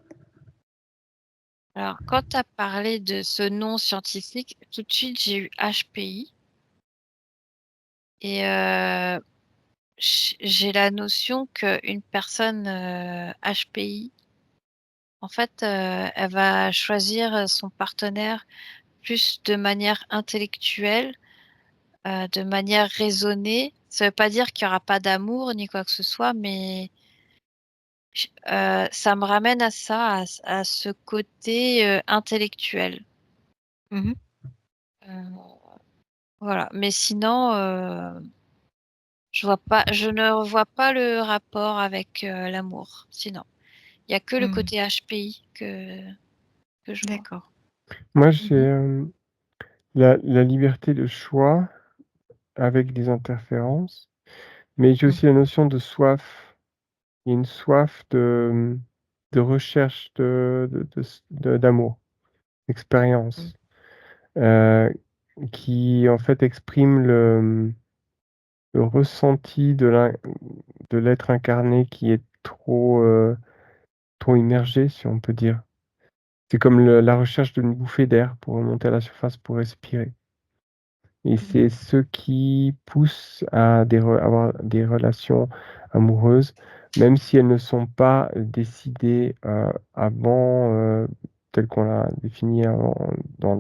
Alors, quand tu as parlé de ce nom scientifique, tout de suite, j'ai eu HPI et j'ai la notion qu'une personne, HPI, en fait, elle va choisir, son partenaire plus de manière intellectuelle, de manière raisonnée. Ça veut pas dire qu'il y aura pas d'amour ni quoi que ce soit, mais ça me ramène à ça, à ce côté, intellectuel. Mmh mh. Voilà, mais sinon, je ne vois pas le rapport avec, l'amour, sinon. Il y a que le Mmh. côté HPI que je vois. D'accord. Moi, Mmh j'ai mh. la liberté de choix avec des interférences, mais j'ai Mmh. aussi la notion de soif. Il y a une soif de recherche d'amour, Mmh. d'expérience, euh, qui en fait exprime le ressenti de l'être incarné qui est trop immergé, si on peut dire. C'est comme la recherche d'une bouffée d'air pour remonter à la surface pour respirer. Et Mmh. c'est ce qui pousse à avoir des relations amoureuses, même si elles ne sont pas décidées avant, telles qu'on l'a défini dans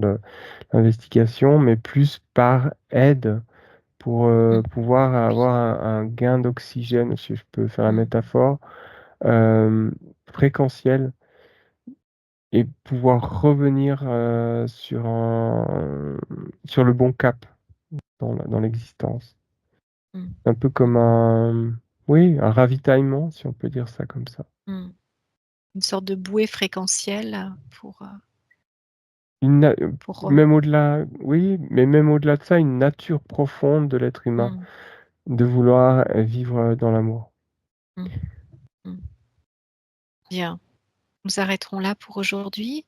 l'investigation, mais plus par aide pour Mmh. pouvoir Oui. avoir un gain d'oxygène, si je peux faire la Mmh. métaphore, euh, fréquentiel, et pouvoir revenir sur le bon cap. dans l'existence. Mmh. Un peu comme un ravitaillement, si on peut dire ça comme ça. Mmh. Une sorte de bouée fréquentielle pour Même au-delà mais même au-delà de ça, une nature profonde de l'être humain, mmh, de vouloir, vivre dans l'amour. mmh, mmh. Bien. Nous arrêterons là pour aujourd'hui.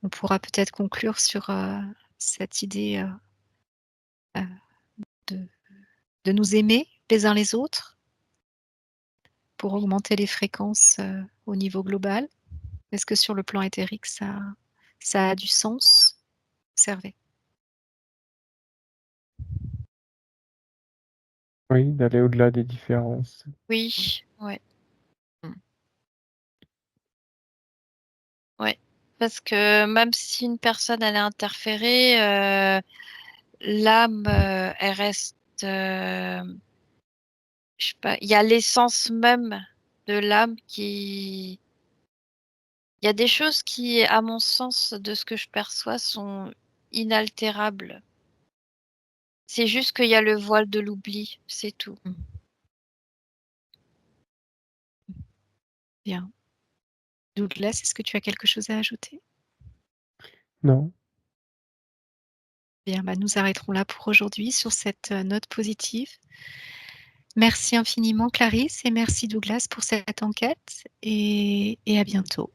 On pourra peut-être conclure sur, cette idée, heu, de de nous aimer les uns les autres pour augmenter les fréquences, au niveau global. Est-ce que sur le plan éthérique, ça a du sens? Observez. Oui, d'aller au-delà des différences. Oui, ouais, Mmh. ouais. Parce que même si une personne elle est interférée, l'âme, elle reste, je sais pas, il y a l'essence même de l'âme qui il y a des choses qui, à mon sens, de ce que je perçois, sont inaltérables. C'est juste qu'il y a le voile de l'oubli, c'est tout. Mmh. Bien. Douglas, est-ce que tu as quelque chose à ajouter? Non? Bien, bah, nous arrêterons là pour aujourd'hui sur cette, note positive. Merci infiniment Clarisse et merci Douglas pour cette enquête et à bientôt.